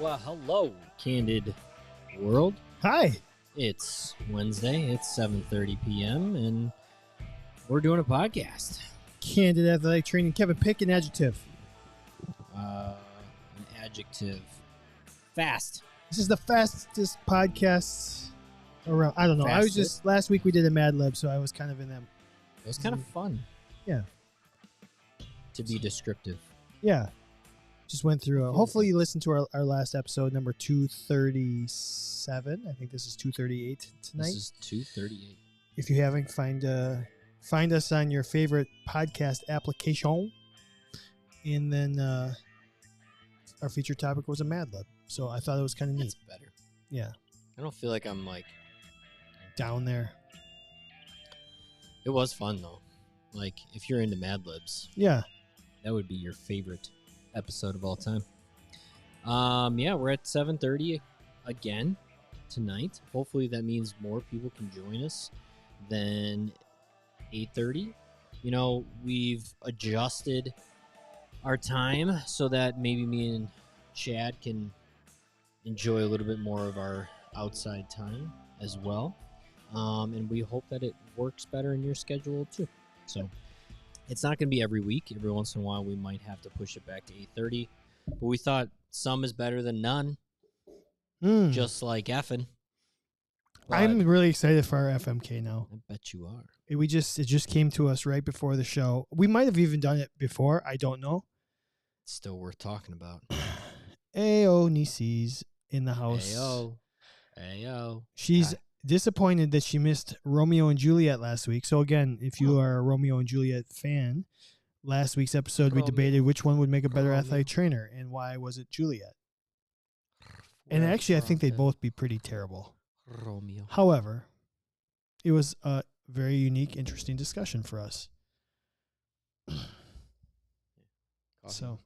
Well, hello, Candid World. Hi. It's Wednesday. It's 7:30 p.m. and we're doing a podcast. Candid Athletic Training. Kevin, pick an adjective. An adjective. Fast. This is the fastest podcast around. I don't know. Fastest? Last week we did a Mad Lib, so I was kind of in them. It was kind of fun. Yeah. To be descriptive. Yeah. Just went through. Hopefully you listened to our last episode, number 237. I think this is 238 tonight. This is 238. If you haven't, find us on your favorite podcast application. And then our featured topic was a Mad Lib. So I thought it was kind of neat. That's better. Yeah. I don't feel like I'm like... Down there. It was fun, though. Like, if you're into Mad Libs, Yeah. that would be your favorite episode of all time. Yeah, we're at 7:30 again tonight. Hopefully that means more people can join us than 8:30. You know, we've adjusted our time so that maybe me and Chad can enjoy a little bit more of our outside time as well. And we hope that it works better in your schedule too. So it's not going to be every week. Every once in a while, we might have to push it back to 8:30. But we thought some is better than none, just like effing. But I'm really excited for our FMK now. I bet you are. It just came to us right before the show. We might have even done it before. I don't know. It's still worth talking about. Ayo, Nisi's in the house. Ayo. She's disappointed that she missed Romeo and Juliet last week. So again, if you are a Romeo and Juliet fan, last week's episode we debated which one would make a better athletic trainer and why was it Juliet. And actually, I think they'd both be pretty terrible. Romeo. However, it was a very unique, interesting discussion for us. So,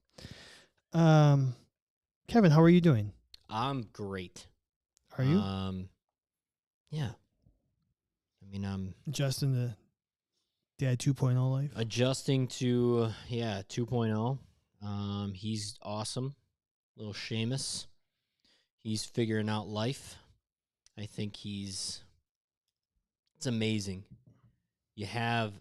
Kevin, how are you doing? I'm great. Are you? Yeah. I mean, I'm Adjusting to Dad 2.0 life. adjusting to 2.0. He's awesome. Little Seamus. He's figuring out life. I think it's amazing. You have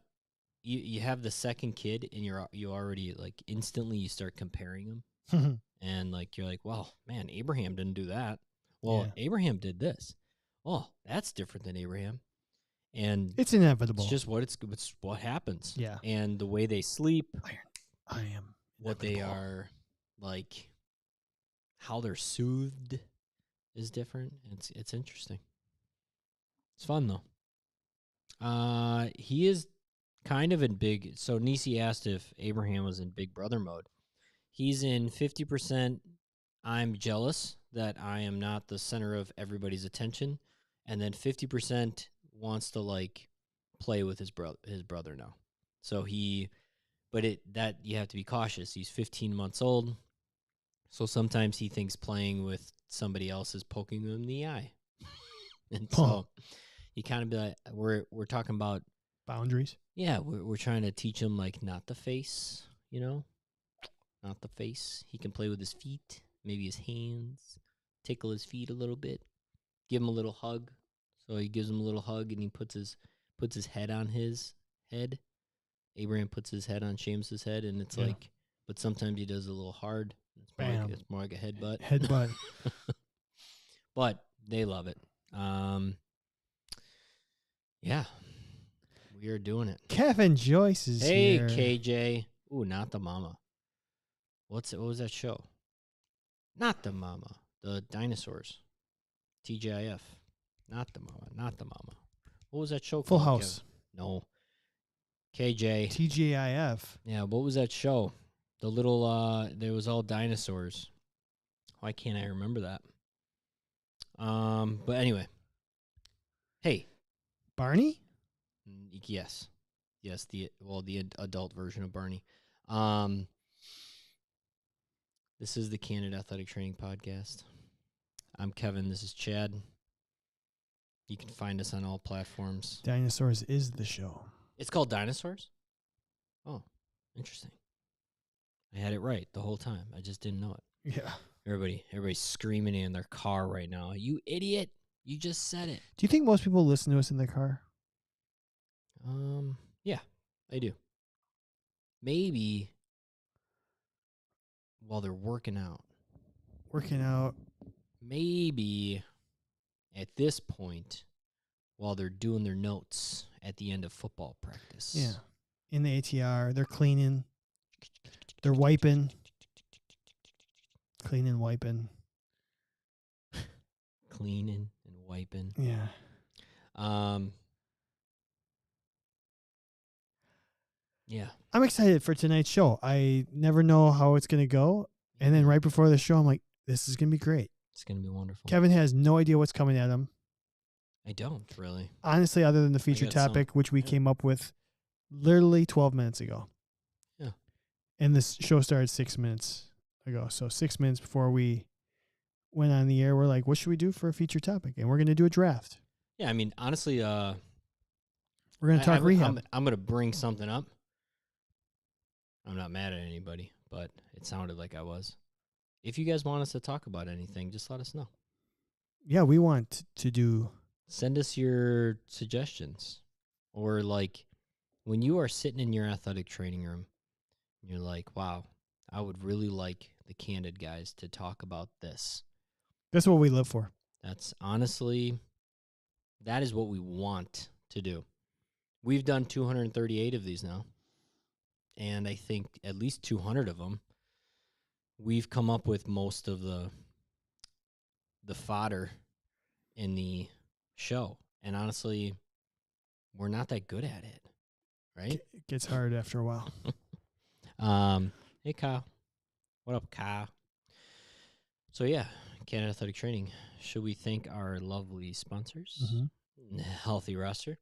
the second kid and you already like instantly you start comparing them. And like you're like, well, man, Abraham didn't do that. Well, Yeah. Abraham did this. Oh, that's different than Abraham. And It's inevitable. it's just it's what happens. Yeah. And the way they sleep, I am what they inevitable. are like, how they're soothed is different. It's interesting. It's fun though. He is kind of in big. So Nisi asked if Abraham was in Big Brother mode. He's in 50%. I'm jealous that I am not the center of everybody's attention, and then 50% wants to like play with his brother now. So you have to be cautious. He's 15 months old, so sometimes he thinks playing with somebody else is poking him in the eye, and so you kind of be like, we're talking about Boundaries. Yeah, we're trying to teach him like not the face, you know, not the face. He can play with his feet. Maybe his hands, tickle his feet a little bit, give him a little hug. So he gives him a little hug, and he puts his head on his head. Abraham puts his head on Seamus's head, and it's like, but sometimes he does a little hard. It's more like a headbutt. Headbutt. But they love it. Yeah, we are doing it. Kevin Joyce is here. Hey, KJ. Ooh, not the mama. What was that show? Not the mama. The dinosaurs. TGIF. Not the mama. What was that show Full called? House. Kevin? No. KJ. TGIF. Yeah, what was that show? The little, there was all dinosaurs. Why can't I remember that? But anyway. Hey. Barney? Yes. Yes, the adult version of Barney. This is the Candid Athletic Training Podcast. I'm Kevin. This is Chad. You can find us on all platforms. Dinosaurs is the show. It's called Dinosaurs? Oh, interesting. I had it right the whole time. I just didn't know it. Yeah. Everybody's screaming in their car right now. You idiot! You just said it. Do you think most people listen to us in their car? Yeah, I do. Maybe while they're working out. Working out. Maybe at this point while they're doing their notes at the end of football practice. Yeah. In the ATR, they're cleaning. They're wiping. Cleaning, wiping. Cleaning and wiping. Yeah. Yeah. I'm excited for tonight's show. I never know how it's going to go. And then right before the show, I'm like, this is going to be great. It's going to be wonderful. Kevin has no idea what's coming at him. I don't, really. Honestly, other than the feature topic, which we came up with literally 12 minutes ago. Yeah. And this show started 6 minutes ago. So 6 minutes before we went on the air, we're like, what should we do for a feature topic? And we're going to do a draft. Yeah, I mean, honestly, we're going to talk rehab. I'm going to bring something up. I'm not mad at anybody, but it sounded like I was. If you guys want us to talk about anything, just let us know. Yeah, we want to do... Send us your suggestions. Or, like, when you are sitting in your athletic training room, and you're like, wow, I would really like the Candid guys to talk about this. That's what we live for. That's honestly, that is what we want to do. We've done 238 of these now. And I think at least 200 of them, we've come up with most of the fodder in the show. And honestly, we're not that good at it, right? It gets hard after a while. Hey, Kyle. What up, Kyle? So, yeah, Candid Athletic Training. Should we thank our lovely sponsors? Mm-hmm. Healthy Roster.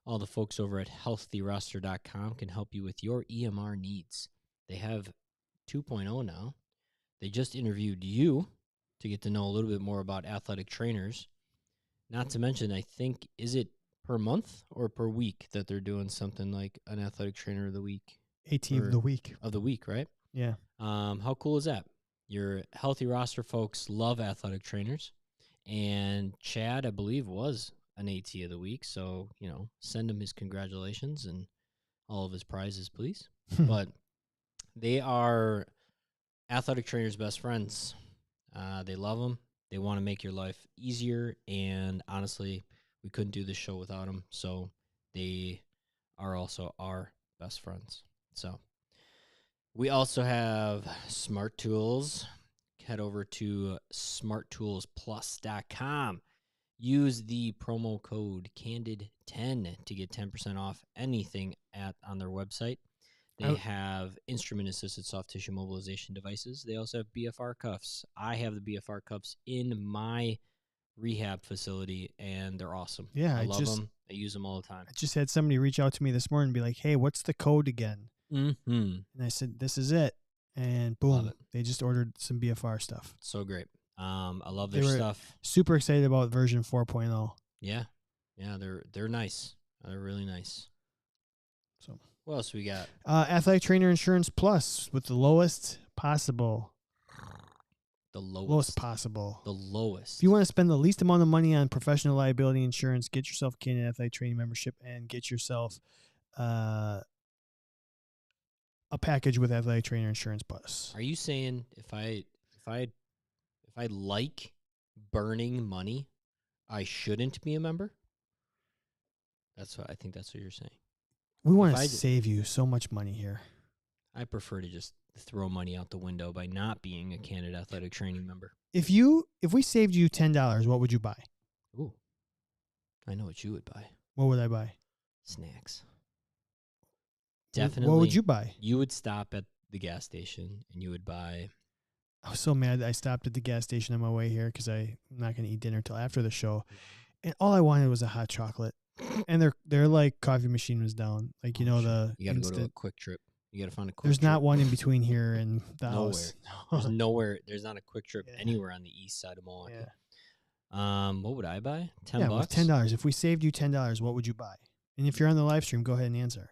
All the folks over at healthyroster.com can help you with your EMR needs. They have 2.0 now. They just interviewed you to get to know a little bit more about athletic trainers. Not to mention, I think, is it per month or per week that they're doing something like an athletic trainer of the week? AT of the week. Of the week, right? Yeah. How cool is that? Your Healthy Roster folks love athletic trainers. And Chad, I believe, was an AT of the week. So, send him his congratulations and all of his prizes, please. But they are athletic trainers' best friends. They love them. They want to make your life easier. And honestly, we couldn't do this show without them. So they are also our best friends. So we also have Smart Tools. Head over to smarttoolsplus.com. Use the promo code CANDID10 to get 10% off anything on their website. They have instrument-assisted soft tissue mobilization devices. They also have BFR cuffs. I have the BFR cuffs in my rehab facility, and they're awesome. Yeah, I love them. I use them all the time. I just had somebody reach out to me this morning and be like, hey, what's the code again? Mm-hmm. And I said, this is it. And boom, they just ordered some BFR stuff. So great. I love their stuff. Super excited about version 4.0. Yeah. Yeah, they're nice. They're really nice. So what else we got? Athletic Trainer Insurance Plus with the lowest possible. The lowest possible. The lowest. If you want to spend the least amount of money on professional liability insurance, get yourself a Candid Athletic Training membership and get yourself a package with Athletic Trainer Insurance Plus. Are you saying if I like burning money, I shouldn't be a member? I think that's what you're saying. We want to save you so much money here. I prefer to just throw money out the window by not being a Candid Athletic Training member. If we saved you $10, what would you buy? Ooh, I know what you would buy. What would I buy? Snacks. Definitely. What would you buy? You would stop at the gas station and you would buy. I was so mad that I stopped at the gas station on my way here because I'm not going to eat dinner till after the show, and all I wanted was a hot chocolate. And their like coffee machine was down. Like you got to instant. go to a Quick Trip. You got to find a Quick There's Trip. not one in between here and the house. There's nowhere. There's not a Quick Trip anywhere on the east side of Milwaukee. Yeah. What would I buy? $10. Yeah, with $10. If we saved you $10, what would you buy? And if you're on the live stream, go ahead and answer.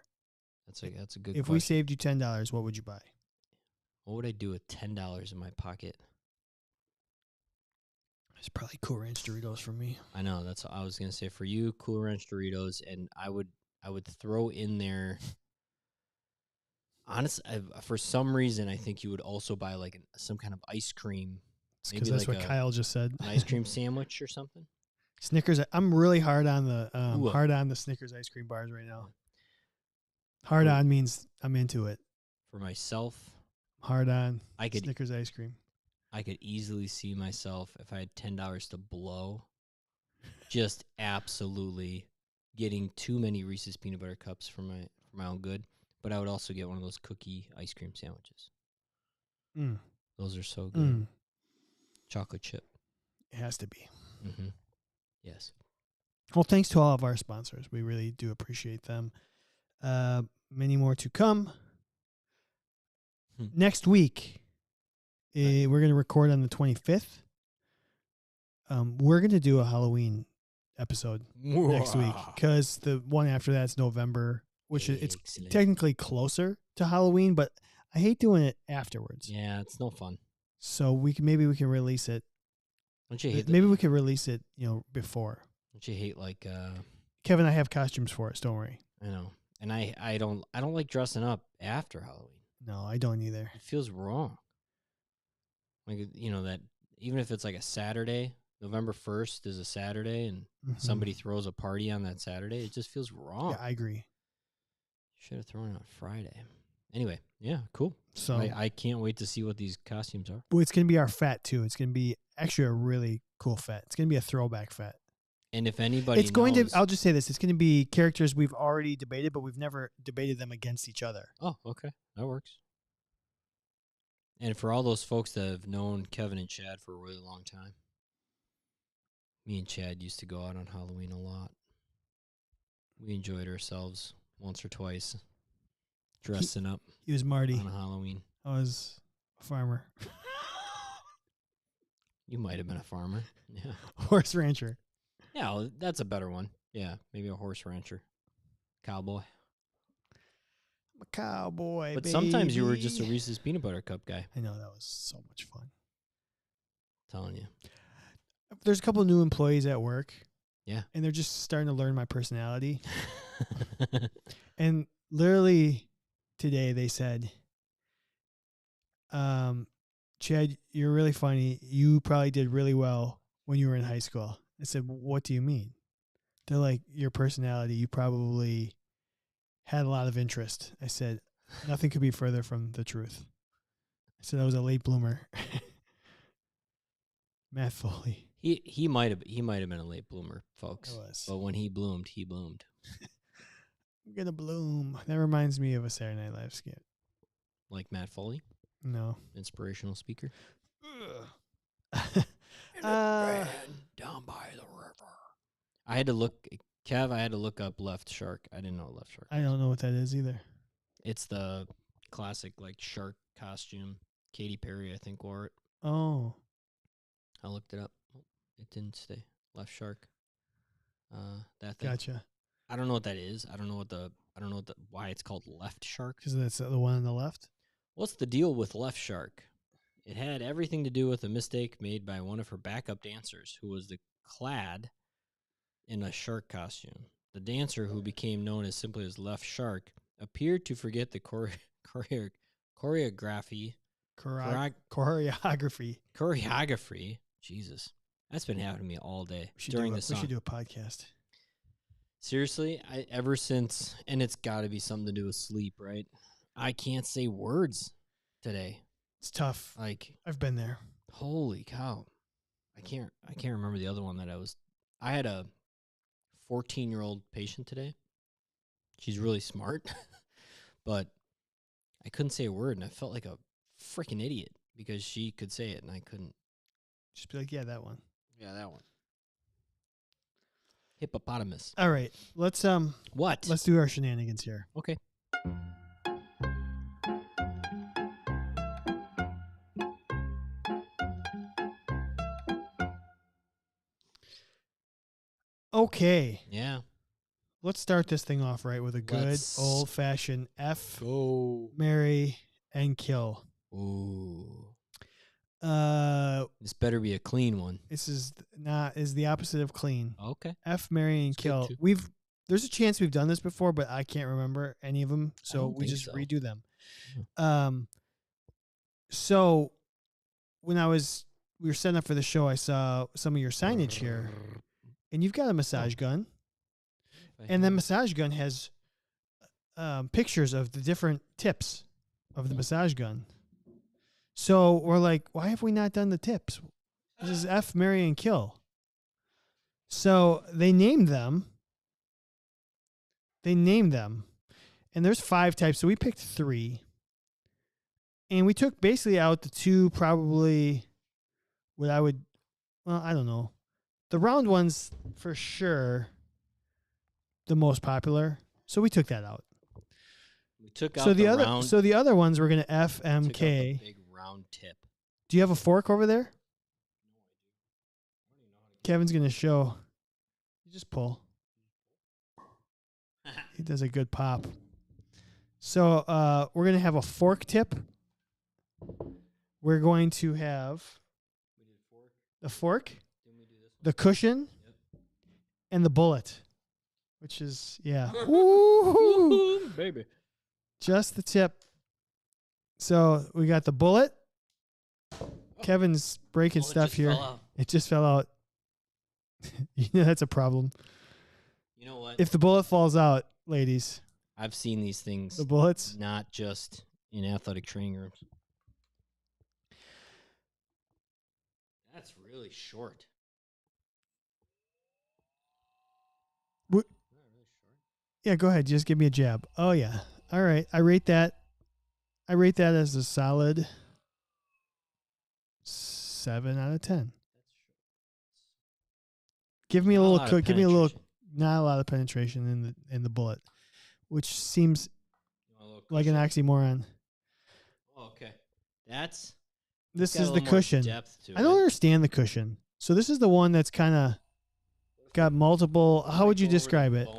That's a good. If we saved you $10, what would you buy? What would I do with $10 in my pocket? It's probably Cool Ranch Doritos for me. I know, that's what I was gonna say. For you, Cool Ranch Doritos, and I would throw in there. Honestly, for some reason, I think you would also buy like some kind of ice cream. It's Maybe because that's like what Kyle just said. an ice cream sandwich or something. Snickers. I'm really hard on the Ooh. Snickers ice cream bars right now. Hard For- on means I'm into it. For myself, Hard on I could Snickers ice cream. I could easily see myself if I had $10 to blow, just absolutely getting too many Reese's peanut butter cups for my own good. But I would also get one of those cookie ice cream sandwiches. Mm. Those are so good. Mm. Chocolate chip. It has to be. Mm-hmm. Yes. Well, thanks to all of our sponsors. We really do appreciate them. Many more to come. Next week, we're going to record on the 25th. We're going to do a Halloween episode next week because the one after that's November, which it's technically closer to Halloween, but I hate doing it afterwards. Yeah, it's no fun. So maybe we can release it. Don't you hate? Maybe we can release it, before. Don't you hate like? Kevin, I have costumes for us. Don't worry. I know, and I don't like dressing up after Halloween. No, I don't either. It feels wrong. Like that even if it's like a Saturday, November 1st is a Saturday, and somebody throws a party on that Saturday, it just feels wrong. Yeah, I agree. Should have thrown it on Friday. Anyway, yeah, cool. So I can't wait to see what these costumes are. Well, it's going to be our fet too. It's going to be actually a really cool fet. It's going to be a throwback fet. And if anybody I'll just say this. It's going to be characters we've already debated, but we've never debated them against each other. Oh, okay. That works. And for all those folks that have known Kevin and Chad for a really long time, me and Chad used to go out on Halloween a lot. We enjoyed ourselves once or twice dressing up. He was Marty. On Halloween. I was a farmer. You might have been a farmer. Yeah. Horse rancher. Yeah, well, that's a better one. Yeah, maybe a horse rancher. Cowboy. I'm a cowboy, But baby. sometimes you were just a Reese's Peanut Butter Cup guy. I know, that was so much fun. I'm telling you. There's a couple of new employees at work. Yeah. And they're just starting to learn my personality. And literally today they said, Chad, you're really funny. You probably did really well when you were in high school. I said, what do you mean? They're like, your personality, you probably had a lot of interest. I said, nothing could be further from the truth. I said I was a late bloomer. Matt Foley. He might have been a late bloomer, folks. I was. But when he bloomed, he bloomed. I'm gonna bloom. That reminds me of a Saturday Night Live skit. Like Matt Foley? No. Inspirational speaker? Down by the river. I had to look, Kev, I had to look up Left Shark. I didn't know Left Shark. I don't know what that is either. It's the classic, like, shark costume. Katy Perry, I think, wore it. Oh. I looked it up. It didn't stay. Left Shark. That thing. Gotcha. I don't know what that is. I don't know why it's called Left Shark. Because that's the one on the left? What's the deal with Left Shark? It had everything to do with a mistake made by one of her backup dancers who was clad in a shark costume. The dancer, who became known as simply as Left Shark, appeared to forget the choreography. Choreography. Jesus. That's been happening to me all day during the song. We should do a podcast. Seriously, ever since, and it's got to be something to do with sleep, right? I can't say words today. It's tough. Like, I've been there. Holy cow. I can't remember the other one that I had a 14-year-old patient today. She's really smart, but I couldn't say a word, and I felt like a freaking idiot because she could say it and I couldn't. Just be like, yeah, that one. Yeah, that one. Hippopotamus. All right. Let's What? Let's do our shenanigans here. Okay. Okay. Yeah. Let's start this thing off right with a good old-fashioned F, marry, and kill. Ooh. This better be a clean one. This is the opposite of clean. Okay. F, marry, and That's good, kill. too. There's a chance we've done this before, but I can't remember any of them, so don't we think just so. redo them. Yeah. So when we were setting up for the show, I saw some of your signage here, and you've got a massage gun, and the massage gun has pictures of the different tips of the massage gun. So we're like, why have we not done the tips? This is F, marry, and kill. So they named them. And there's 5 types, so we picked 3. And we took basically out the 2 probably I don't know. The round one's for sure the most popular, so we took that out. We took out the round. So the other ones we're going to F, M, Took out K. the big round tip. Do you have a fork over there? Kevin's going to show. You just pull. He does a good pop. So we're going to have a fork tip. We're going to have the fork, the cushion, and the bullet, which is, yeah. Woo-hoo. Baby. Just the tip. So we got the bullet. Kevin's breaking stuff here. It just fell out. You know, that's a problem. You know what? If the bullet falls out, ladies. I've seen these things. The bullets? Not just in athletic training rooms. That's really short. What? Yeah, go ahead. Just give me a jab. Oh, yeah. All right. I rate that as a solid 7 out of 10. Give me a little, not a lot of penetration in the bullet, which seems like an oxymoron. Oh, okay. This is the cushion. I don't understand the cushion. So this is the one that's kind of got multiple. How would you describe it?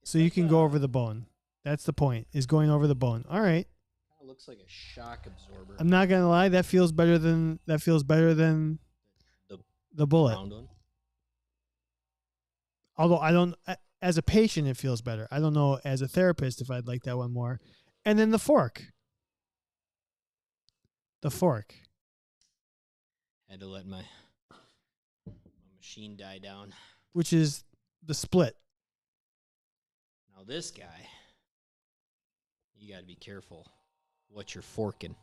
So you can go over the bone. That's the point, is going over the bone. All right. It looks like a shock absorber. I'm not gonna lie. That feels better than the bullet. Round one. Although I don't, as a patient, it feels better. I don't know as a therapist if I'd like that one more. And then the fork. Had to let my machine die down. Which is the split. Now this guy, you got to be careful what you're forking.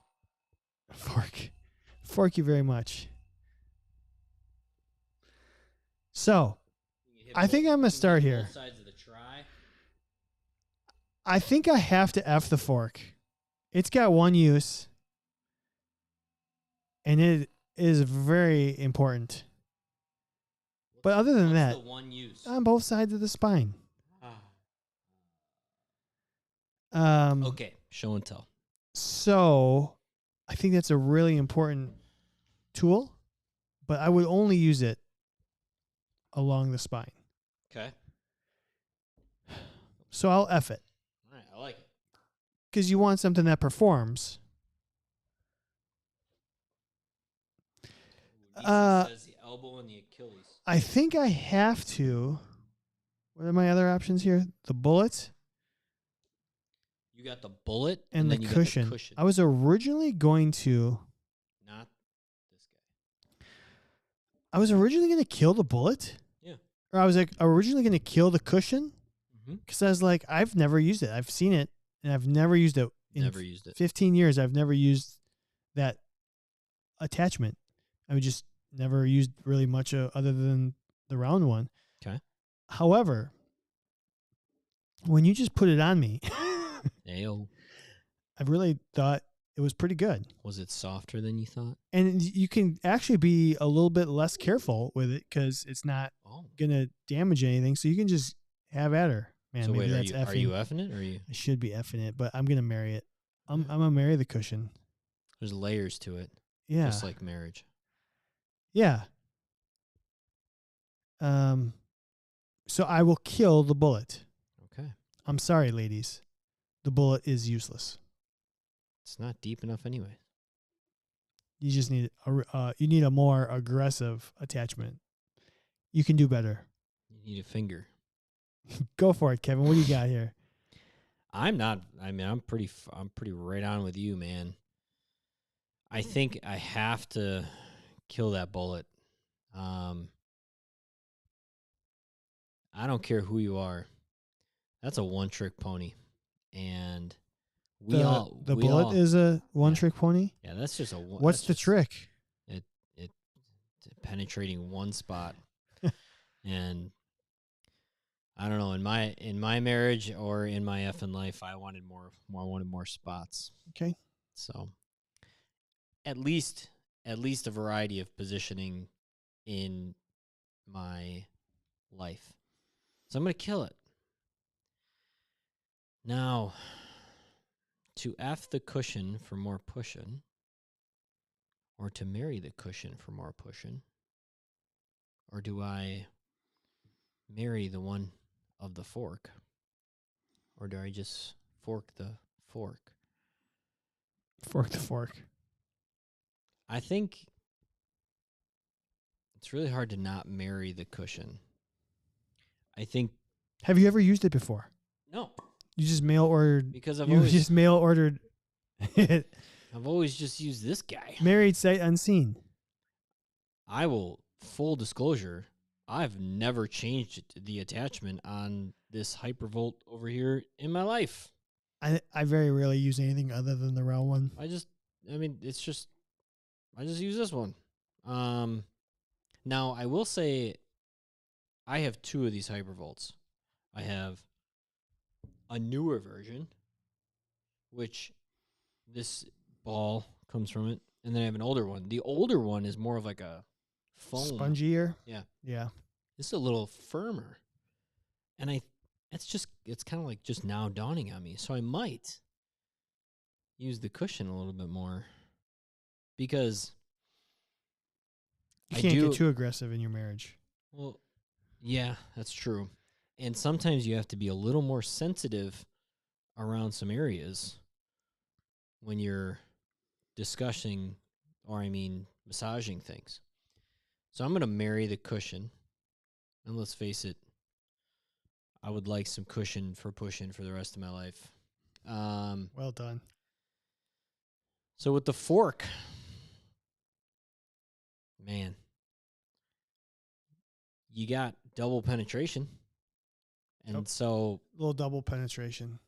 Fork you very much. So, I think I'm going to start here. Both sides of the try. I think I have to F the fork. It's got one use, and it is very important. But other than that, the one use? on both sides of the spine. Okay, show and tell. So, I think that's a really important tool, but I would only use it along the spine. Okay. So I'll F it. All right, I like it. Because you want something that performs. Says the elbow and the Achilles. I think I have to. What are my other options here? The bullet. You got the bullet and then the you cushion. Got the cushion. I was originally going to. Not this guy. I was originally going to kill the bullet. Yeah. Or I was like originally going to kill the cushion. Because Mm-hmm. I was like, I've never used it. I've seen it, and I've never used it. Never used it. 15 years, I've never used that attachment. I just never used really much other than the round one. Okay. However, when you just put it on me, Ayo. I really thought it was pretty good. Was it softer than you thought? And you can actually be a little bit less careful with it because it's not going to damage anything. So you can just have at her. Man, so maybe wait, that's are you effing it? Or are you? I should be effing it, but I'm going to marry it. I'm going to marry the cushion. There's layers to it. Yeah. Just like marriage. Yeah. So I will kill the bullet. Okay. I'm sorry, ladies. The bullet is useless. It's not deep enough anyway. You just need a more aggressive attachment. You can do better. You need a finger. Go for it, Kevin. What do you got here? I'm not. I mean, I'm pretty right on with you, man. I think I have to kill that bullet. I don't care who you are. That's a one-trick pony, and The bullet is a one-trick pony. Yeah, that's just a one. What's the trick? It penetrating one spot, and I don't know. In my marriage or in my effing life, I wanted more spots. Okay. So at least a variety of positioning in my life. So I'm going to kill it. Now, to F the cushion for more pushing, or to marry the cushion for more pushing, or do I marry the one of the fork, or do I just fork the fork? Fork the fork. I think it's really hard to not marry the cushion. I think. Have you ever used it before? No. You just mail ordered. Because just mail ordered. I've always just used this guy. Married sight unseen. I will, full disclosure, I've never changed the attachment on this Hypervolt over here in my life. I very rarely use anything other than the round one. I just use this one. Now, I will say I have two of these Hypervolts. I have a newer version, which this ball comes from it, and then I have an older one. The older one is more of like a foam. Spongier? Yeah. Yeah. This is a little firmer. And it's kind of like just now dawning on me. So I might use the cushion a little bit more because you can't get too aggressive in your marriage. Well, yeah, that's true. And sometimes you have to be a little more sensitive around some areas when you're discussing, massaging things. So I'm going to marry the cushion. And let's face it, I would like some cushion for pushing for the rest of my life. Well done. So with the fork, man, you got double penetration. And so a little double penetration.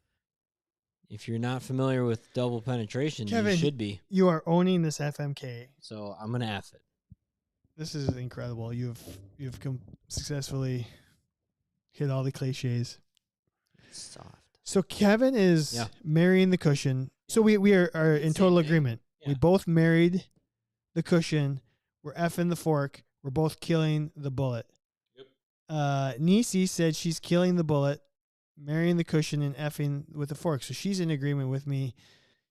If you're not familiar with double penetration, Kevin, you should be. You are owning this FMK. So I'm going to F it. This is incredible. You've successfully hit all the cliches. Soft. So Kevin is marrying the cushion. Yeah. So we are in total agreement. Yeah. We both married the cushion. We're effing the fork. We're both killing the bullet. Yep. Nisi said she's killing the bullet, marrying the cushion, and effing with the fork. So she's in agreement with me.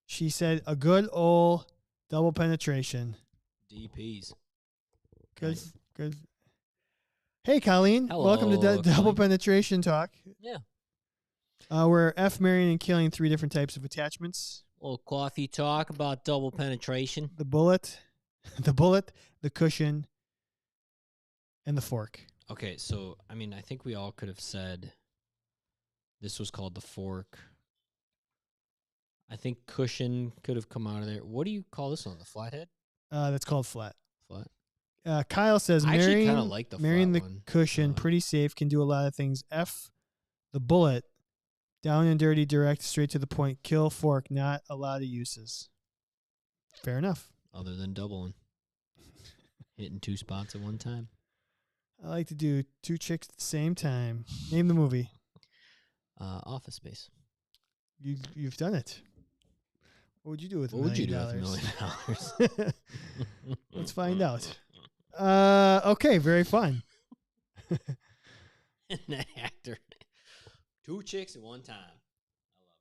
She said a good old double penetration. DPs. Good. Nice. Good. Hey, Colleen. Hello, welcome to Double Colleen. Penetration Talk. Yeah. We're F marrying and killing 3 different types of attachments. A little coffee talk about double penetration. The bullet, the cushion, and the fork. Okay, so, I think we all could have said this was called the fork. I think cushion could have come out of there. What do you call this one? The flathead? That's called flat. Flat. Kyle says I actually kind of like the marrying the one. cushion, pretty safe, can do a lot of things. F the bullet, down and dirty, direct, straight to the point. Kill fork, not a lot of uses. Fair enough. Other than doubling. Hitting 2 spots at one time. I like to do 2 chicks at the same time. Name the movie. Office Space. You've done it. What would you do with $1 million? What would you do with $1 million? Let's find out. Okay, very fun. An actor. 2 chicks at one time. I love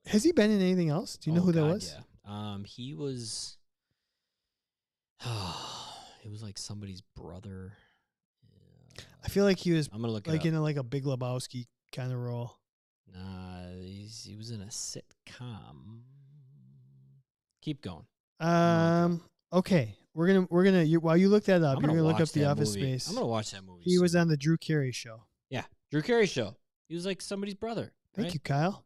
it. Has he been in anything else? Do you know who that was? Yeah. He was. It was like somebody's brother. I feel like he was. I'm gonna look like in a Big Lebowski kind of role. Nah, he was in a sitcom. Keep going. Okay, we're gonna. While you look that up, you're gonna look up The Office movie. Space. I'm gonna watch that movie. He was on the Drew Carey show. Yeah, Drew Carey show. He was like somebody's brother. Thank right? you, Kyle.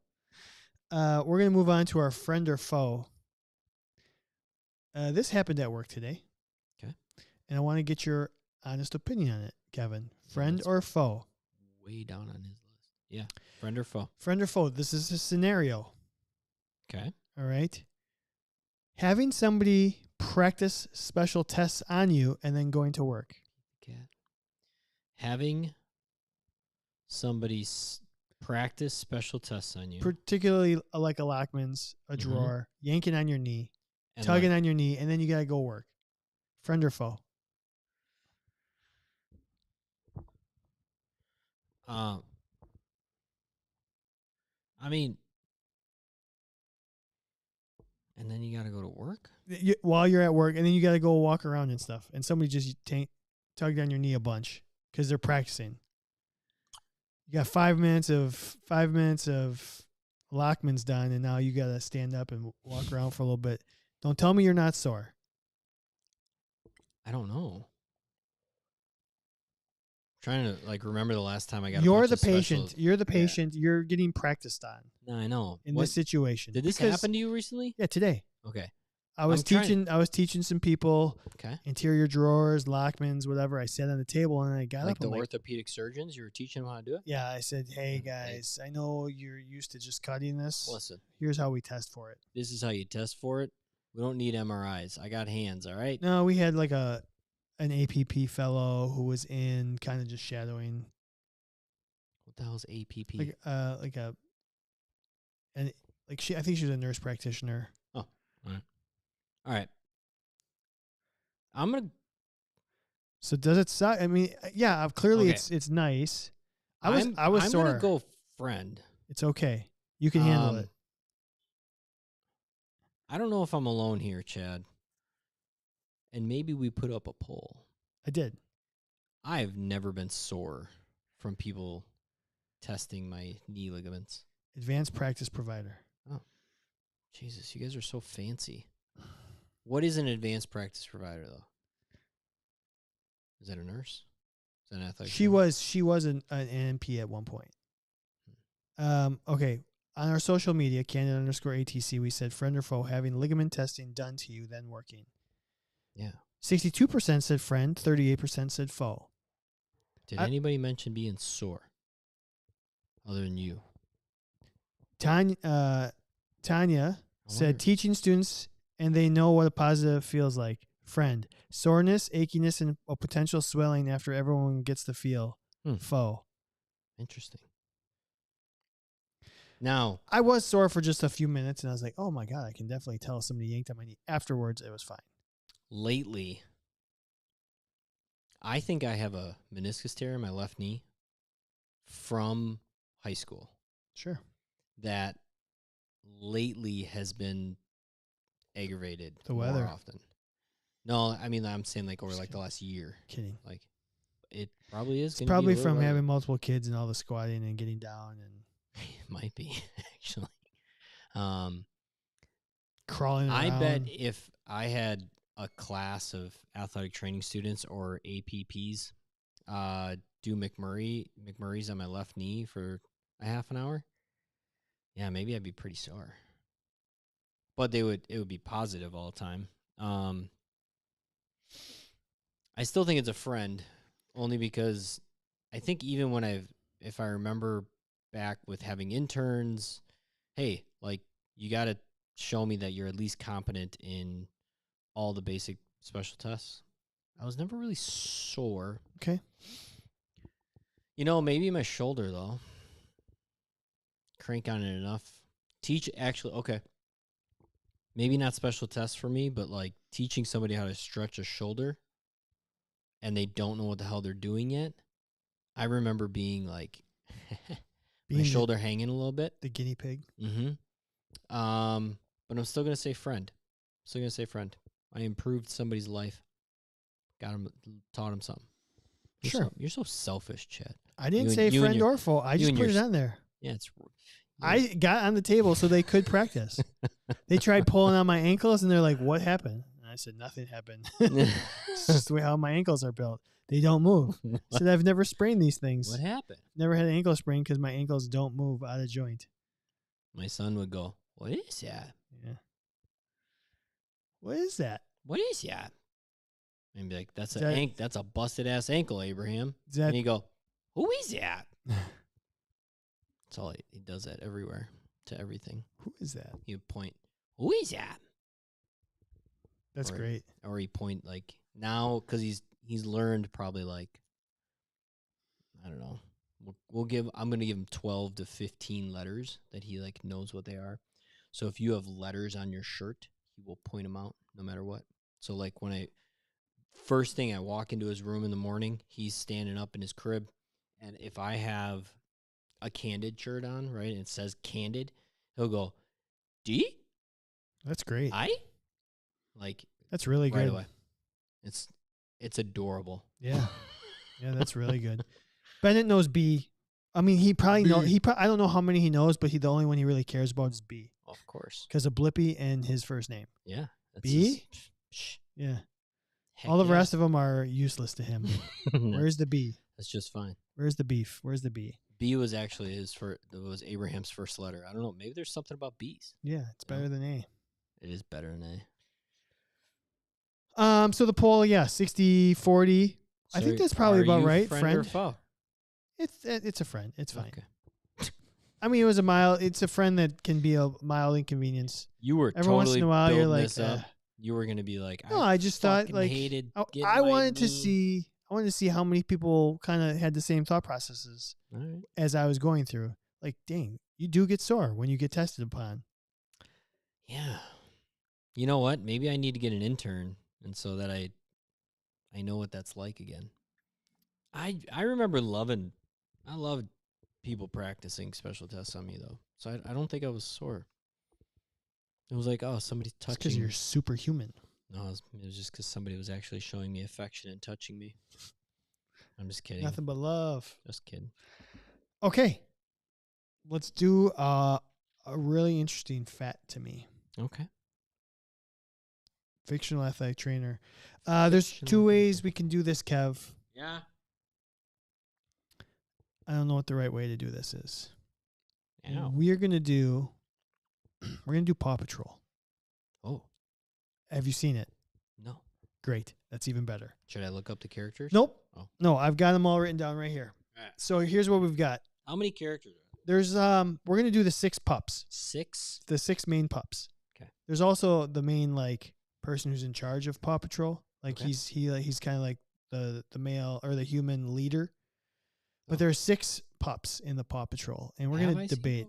We're gonna move on to our friend or foe. This happened at work today. Okay. And I want to get your honest opinion on it, Kevin. Friend or foe? Way down on his list. Yeah. Friend or foe? Friend or foe. This is a scenario. Okay. All right. Having somebody practice special tests on you and then going to work. Okay. Having somebody practice special tests on you. Particularly like a Lockman's, a drawer, yanking on your knee, and tugging on your knee, and then you got to go work. Friend or foe? I mean, and then you got to go to work? While you're at work, and then you got to go walk around and stuff, and somebody just tugged on your knee a bunch because they're practicing. You got 5 minutes of Lockman's done, and now you got to stand up and walk around for a little bit. Don't tell me you're not sore. I don't know. Trying to remember the last time I got. You're the patient. You're the patient. Yeah. You're getting practiced on. No, I know. In this situation. Did this happen to you recently? Yeah, today. Okay. I was teaching some people. Okay. Interior drawers, Lockman's, whatever. I sat on the table and I got up. Like the orthopedic surgeons, you were teaching them how to do it? Yeah, I said, "Hey guys, I know you're used to just cutting this. Listen. Here's how we test for it. This is how you test for it. We don't need MRIs. I got hands, all right?" No, we had like an APP fellow who was in kind of just shadowing. What the hell is APP? I think she was a nurse practitioner. Oh, all right. I'm gonna. So does it suck? I mean, yeah, clearly it's nice. I was sore. I'm gonna go friend. It's okay. You can handle it. I don't know if I'm alone here, Chad. And maybe we put up a poll. I did. I've never been sore from people testing my knee ligaments. Advanced practice provider. Oh, Jesus, you guys are so fancy. What is an advanced practice provider, though? Is that a nurse? Is that an athletic trainer? She was an NP at one point. Okay. On our social media, Candid_ATC, we said friend or foe, having ligament testing done to you, then working. Yeah. 62% said friend, 38% said foe. Did anybody mention being sore other than you? Tanya said teaching students and they know what a positive feels like. Friend. Soreness, achiness, and a potential swelling after everyone gets the feel. Foe. Interesting. Now, I was sore for just a few minutes, and I was like, oh, my God, I can definitely tell somebody yanked on my knee. Afterwards, it was fine. Lately, I think I have a meniscus tear in my left knee from high school. Sure. That lately has been aggravated the weather more often. No, I mean, I'm saying over the last year. Kidding. It probably is. It's probably from having multiple kids and all the squatting and getting down and. It might be, actually. Crawling around. I bet if I had a class of athletic training students or APPs do McMurray's on my left knee for a half an hour, yeah, maybe I'd be pretty sore. But it would be positive all the time. I still think it's a friend, only because I think even when if I remember back with having interns, hey, you got to show me that you're at least competent in all the basic special tests. I was never really sore. Okay. Maybe my shoulder, though. Crank on it enough. Okay. Maybe not special tests for me, but teaching somebody how to stretch a shoulder and they don't know what the hell they're doing yet. I remember being my shoulder hanging a little bit. The guinea pig. Mm-hmm. But I'm still going to say friend. I improved somebody's life. Taught him something. You're so selfish, Chad. I didn't say friend or foe. I just put it on there. Yeah, I got on the table so they could practice. They tried pulling on my ankles, and they're like, what happened? And I said, nothing happened. It's just the way how my ankles are built. They don't move. I said, I've never sprained these things. What happened? Never had an ankle sprain because my ankles don't move out of joint. My son would go, what is that? Yeah. What is that? What is that? And be like, that's that, that's a busted ass ankle, Abraham. That, and you go, who is that? That's all he does that everywhere to everything. Who is that? He would point, who is that? That's great. Or he point like now because he's learned probably like, I don't know. I'm gonna give him 12 to 15 letters that he like knows what they are. So if you have letters on your shirt, he will point them out no matter what. So like first thing I walk into his room in the morning, he's standing up in his crib, and if I have a Candid shirt on, right, and it says Candid, he'll go, D? That's great. Like that's really right good. away. It's adorable. Yeah. Yeah, that's really good. Bennett knows B. I mean, he probably knows. I don't know how many he knows, but the only one he really cares about is B. Of course. Because of Blippi and his first name. Yeah. B? Yeah. Heck all the rest of them are useless to him. Where's the B? That's just fine. Where's the beef? Where's the B? B was actually was Abraham's first letter. I don't know. Maybe there's something about B's. Yeah, it's better than A. It is better than A. So the poll, 60-40. I think that's probably about right. Friend or foe? It's a friend. It's fine. Okay. I mean, it's a friend that can be a mild inconvenience. You were every once in a while you're like, you were gonna be like, no, I just thought like I wanted to see how many people kind of had the same thought processes as I was going through. Like, dang, you do get sore when you get tested upon. Yeah. You know what? Maybe I need to get an intern, and so that I know what that's like again. I remember I loved people practicing special tests on me though. So I don't think I was sore. It was like, oh, somebody's touching. Because you're superhuman. No, it was just because somebody was actually showing me affection and touching me. I'm just kidding. Nothing but love. Just kidding. Okay. Let's do a really interesting fact to me. Okay. Fictional athletic trainer. There's two ways we can do this, Kev. Yeah. I don't know what the right way to do this is. Ow. We're gonna do Paw Patrol. Oh. Have you seen it? No. Great. That's even better. Should I look up the characters? Nope. Oh. No, I've got them all written down right here. Right. So here's what we've got. How many characters are there? There's we're gonna do the 6 pups. 6? The 6 main pups. Okay. There's also the main like person who's in charge of Paw Patrol. Like okay. he's kind of like the male or the human leader. But there are 6 pups in the Paw Patrol, and we're gonna debate.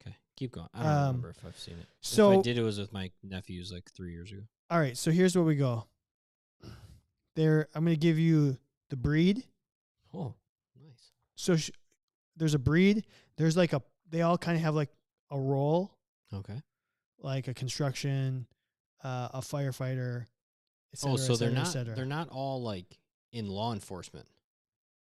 Okay, keep going. I don't remember if I've seen it. So if I did, it was with my nephews like 3 years ago. All right, so here's where we go. I'm gonna give you the breed. Oh, nice. So there's a breed. There's like they all kind of have like a role. Okay. Like a construction, a firefighter, et cetera, so they're not all like in law enforcement.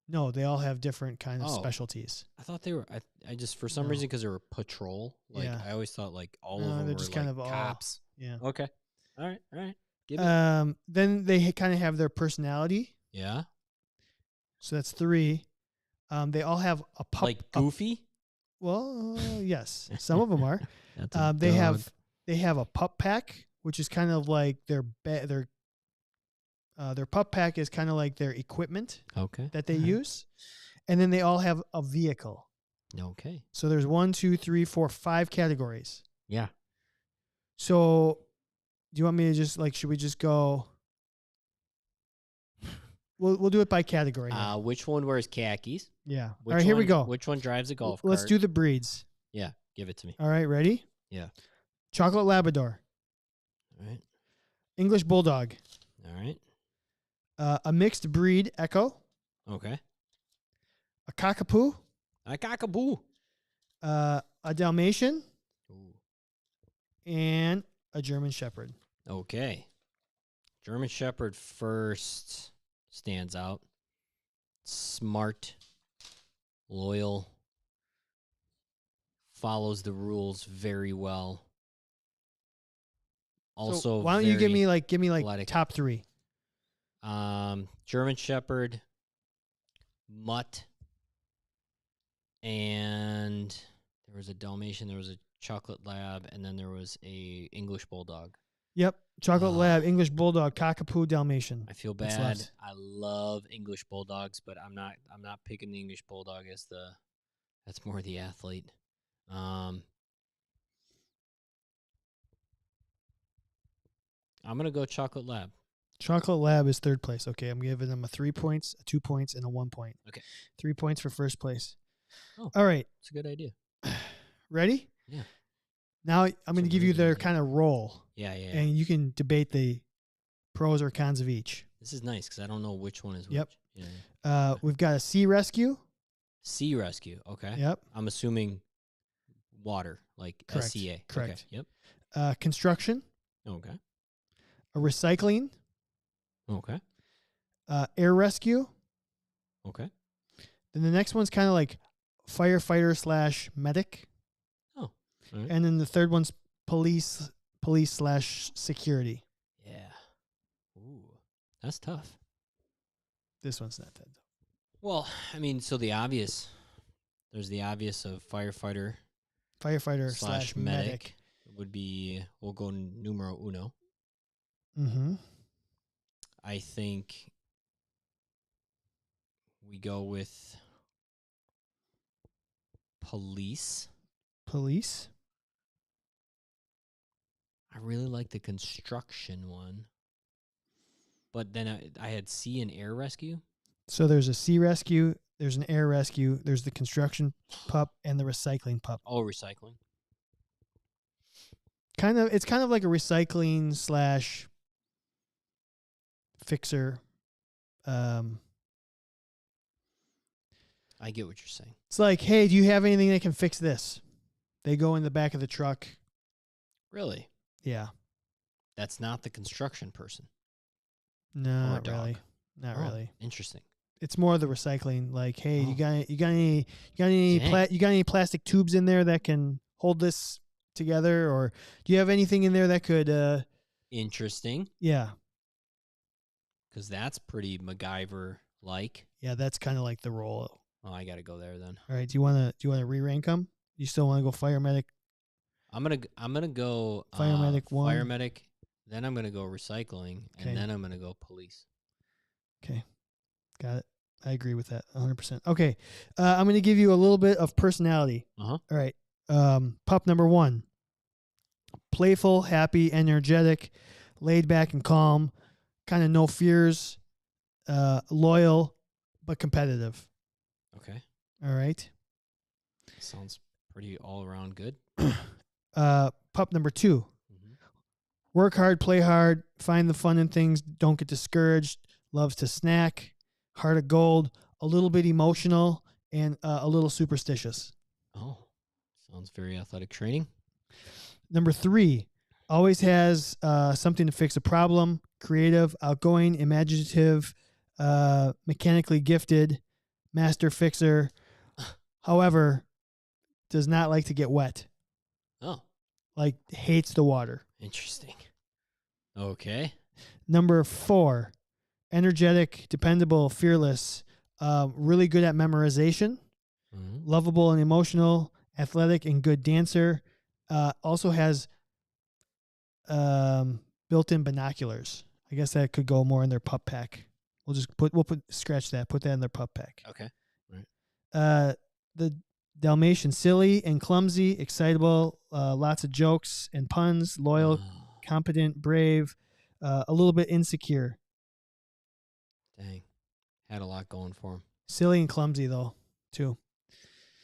No, they all have different kind of specialties. I thought they were. I just for some reason because they were patrol. Like I always thought like all of them they're were just like kind of cops. Yeah. Okay. All right. Give it. Then they kind of have their personality. Yeah. So that's 3. They all have a pup. Like Goofy. Well, yes, some of them are. They have a pup pack, which is kind of like their pup pack is kind of like their equipment. Okay. That they use, and then they all have a vehicle. Okay. So there's 1, 2, 3, 4, 5 categories. Yeah. So, do you want me to just should we just go? We'll do it by category. Which one wears khakis? Yeah. All right, here we go. Which one drives a golf cart? Let's do the breeds. Yeah, give it to me. All right, ready? Yeah. Chocolate Labrador. All right. English Bulldog. All right. A mixed breed Echo. Okay. A Cockapoo. A Cockapoo. A Dalmatian. Ooh. And a German Shepherd. Okay. German Shepherd first stands out. Smart, loyal, follows the rules very well. Also, so why don't you give me like athletic. top 3? German Shepherd, Mutt, and there was a Dalmatian, there was a Chocolate Lab, and then there was a English Bulldog. Yep. Chocolate Lab, English Bulldog, Cockapoo, Dalmatian. I feel bad. I love English Bulldogs, but I'm not picking the English Bulldog as that's more the athlete. I'm gonna go Chocolate Lab. Chocolate Lab is 3rd place. Okay, I'm giving them a 3 points, a 2 points, and a 1 point. Okay. 3 points for 1st place. Oh, all right. That's a good idea. Ready? Yeah. Now I'm going to give you their kind of role. Yeah. And you can debate the pros or cons of each. This is nice because I don't know which one is which. Yep. Yeah. We've got a sea rescue. Sea rescue. Okay. Yep. I'm assuming water, like Correct. SCA. Correct. Okay. Yep. Construction. Okay. A recycling. Okay. Air rescue. Okay. Then the next one's kind of like firefighter / medic. Oh. All right. And then the 3rd one's police / security. Yeah. Ooh, that's tough. This one's not that tough. Well, I mean, so there's the obvious of firefighter / medic. Would be, we'll go numero uno. Mm-hmm. I think we go with police. Police. I really like the construction one. But then I had sea and air rescue. So there's a sea rescue, there's an air rescue, there's the construction pup, and the recycling pup. Oh, recycling. It's kind of like a recycling / fixer. I get what you're saying. It's like, hey, do you have anything that can fix this? They go in the back of the truck. Really? Yeah. That's not the construction person. No, not really. Not really. Interesting. It's more the recycling. Like, hey, you got any plastic tubes in there that can hold this together, or do you have anything in there that could? Interesting. Yeah. Because that's pretty MacGyver-like. Yeah, that's kind of like the role. Oh, I got to go there then. All right. Do you want to re-rank them? You still want to go fire medic? I'm gonna go fire medic 1. Fire medic. Then I'm gonna go recycling, and then I'm gonna go police. Okay, got it. I agree with that 100%. Okay, I'm gonna give you a little bit of personality. All right. Pup number 1. Playful, happy, energetic, laid back and calm, kind of no fears, loyal, but competitive. Okay. All right. Sounds pretty all around good. Pup number 2. Mm-hmm. Work hard, play hard, find the fun in things, don't get discouraged, loves to snack, heart of gold, a little bit emotional, and a little superstitious. Oh, sounds very athletic training. Number 3, always has something to fix a problem, creative, outgoing, imaginative, mechanically gifted, master fixer. However, does not like to get wet. Oh. Like, hates the water. Interesting. Okay. Number 4, energetic, dependable, fearless, really good at memorization, lovable and emotional, athletic and good dancer. Also has built-in binoculars. I guess that could go more in their pup pack. Scratch that. Put that in their pup pack. Okay. Right. The Dalmatian, silly and clumsy, excitable, lots of jokes and puns, loyal, competent, brave, a little bit insecure. Dang. Had a lot going for him. Silly and clumsy, though, too.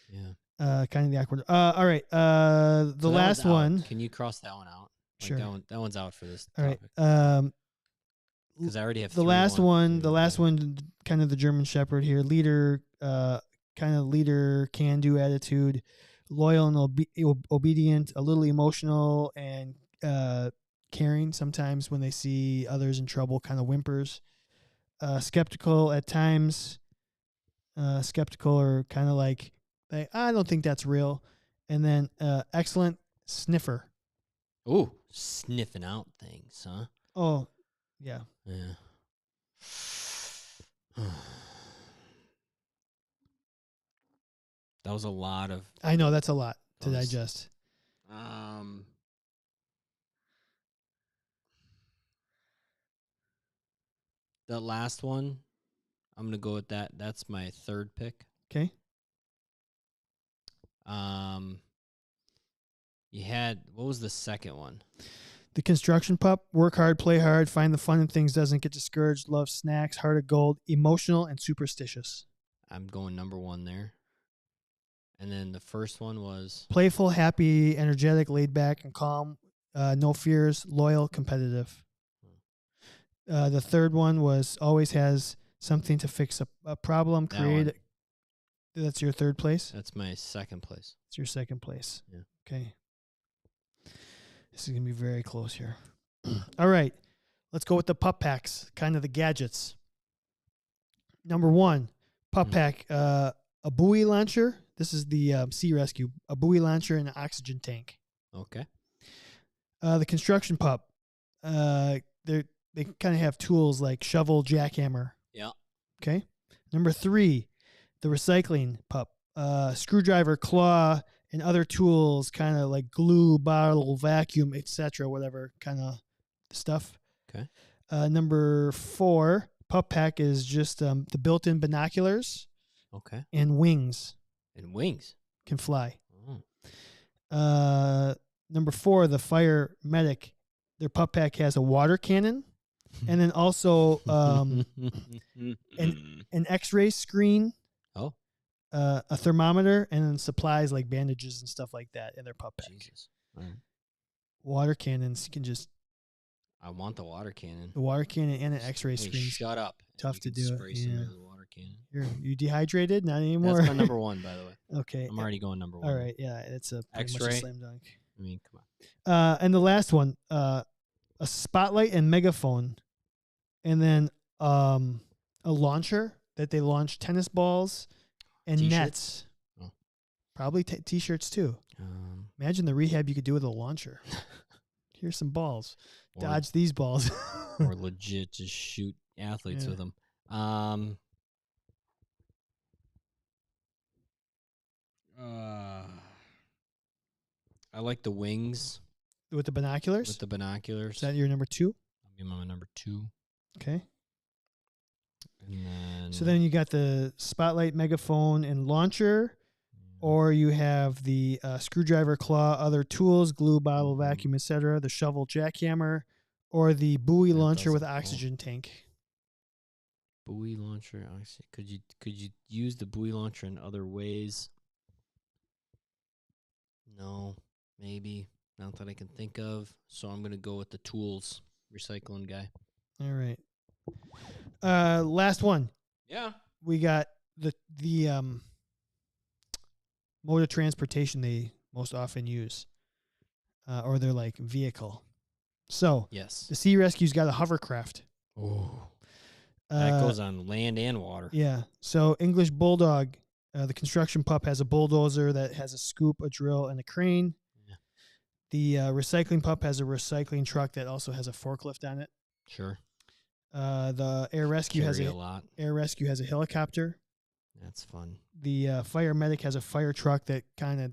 Yeah. Kind of the awkward. All right. The last one. Can you cross that one out? Sure. That one's out for this topic. All right. Because I already have the last one. The last one, kind of the German Shepherd here. Leader, kind of leader, can-do attitude, loyal and obedient, a little emotional and caring. Sometimes when they see others in trouble, kind of whimpers. Skeptical at times. Skeptical or kind of like, I don't think that's real. And then excellent sniffer. Ooh, sniffing out things, huh? Oh, yeah. Yeah. That was a lot of. I know that's a lot to Those- digest. The last one, I'm gonna go with that. That's my third pick. Okay. You had, what was the second one? The construction pup, work hard, play hard, find the fun in things, doesn't get discouraged, loves snacks, heart of gold, emotional and superstitious. I'm going number 1 there. And then the first one was Playful, happy, energetic, laid back, and calm, no fears, loyal, competitive. The third one was always has something to fix a problem, That create. one. That's your third place? That's my second place. It's your second place. Yeah. Okay. This is going to be very close here. All right. Let's go with the pup packs, kind of the gadgets. Number 1, pup pack, a buoy launcher. This is the Sea Rescue. A buoy launcher and an oxygen tank. Okay. The construction pup. They kind of have tools like shovel, jackhammer. Yeah. Okay. Number 3, the recycling pup. Screwdriver, claw, and other tools, kind of like glue, bottle, vacuum, etc., whatever kind of stuff. Okay. Number 4, pup pack is just the built-in binoculars. Okay. And wings. And wings. Can fly. Oh. Number 4, the fire medic. Their pup pack has a water cannon, and then also an X-ray screen. Oh. A thermometer, and then supplies like bandages and stuff like that in their pup pack. Jesus. All right. Water cannons can just. I want the water cannon. The water cannon and an X-ray Hey, screen. shut up. Tough You to can do it. spray some Yeah. into the water cannon. You dehydrated? Not anymore. That's my number 1, by the way. Okay. I'm already going number 1. All right. Yeah, it's a pretty much a X-ray. slam dunk. I mean, come on. And the last one, a spotlight and megaphone, and then a launcher that they launch tennis balls and T-shirts? nets. Oh. Probably T-shirts too. Imagine the rehab you could do with a launcher. Here's some balls. Dodge these balls. Or legit just shoot athletes with them. I like the wings. With the binoculars? With the binoculars. Is that your number 2? I'll give my number 2. Okay. And then. So then you got the spotlight, megaphone, and launcher, or you have the screwdriver, claw, other tools, glue, bottle, vacuum, etc., the shovel, jackhammer, or the buoy launcher with oxygen tank. Buoy launcher. Could you use the buoy launcher in other ways? No, maybe not that I can think of. So I'm gonna go with the tools recycling guy. All right. Last one. Yeah. We got the mode of transportation they most often use, or their like vehicle. So Yes. the Sea Rescue's got a hovercraft. Oh. That goes on land and water. Yeah. So English Bulldog, the construction pup has a bulldozer that has a scoop, a drill, and a crane. Yeah. The recycling pup has a recycling truck that also has a forklift on it. Sure. The Air Rescue has a lot. Air Rescue has a helicopter. That's fun. The fire medic has a fire truck that kind of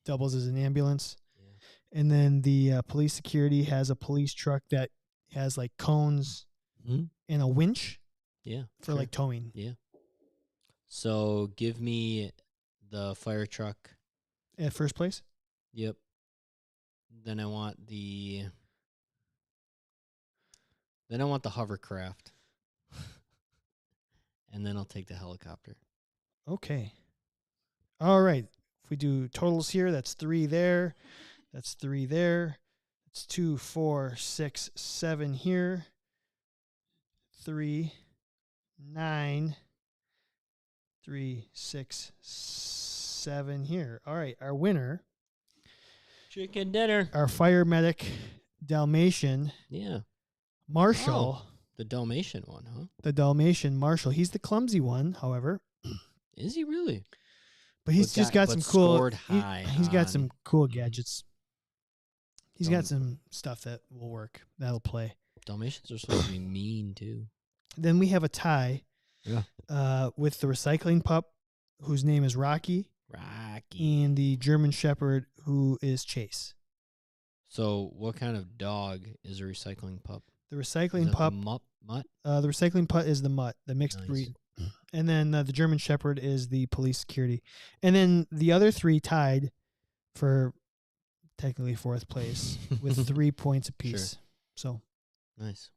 doubles as an ambulance. Yeah. And then the police security has a police truck that has like cones and a winch. Yeah. For like towing. Yeah. So give me the fire truck. At first place? Yep. Then I want the hovercraft. And then I'll take the helicopter. Okay. All right. If we do totals here, that's 3 there. That's 3 there. It's 2, 4, 6, 7 here. 3, 9. 3, 6, 7 here. All right. Our winner. Chicken dinner. Our fire medic Dalmatian. Yeah. Marshall. Oh, the Dalmatian one, huh? The Dalmatian Marshall. He's the clumsy one, however. Is he really? But he's just got some cool. Scored high. He's got some cool gadgets. He's got some stuff that will work. That'll play. Dalmatians are supposed to be mean too. Then we have a tie. Yeah. With the recycling pup, whose name is Rocky. Rocky. And the German Shepherd, who is Chase. So, what kind of dog is a recycling pup? The recycling pup. The mutt? The recycling pup is the mutt, the mixed Nice. breed. And then the German Shepherd is the police security. And then the other three tied for technically fourth place with 3 points apiece. Sure. So nice.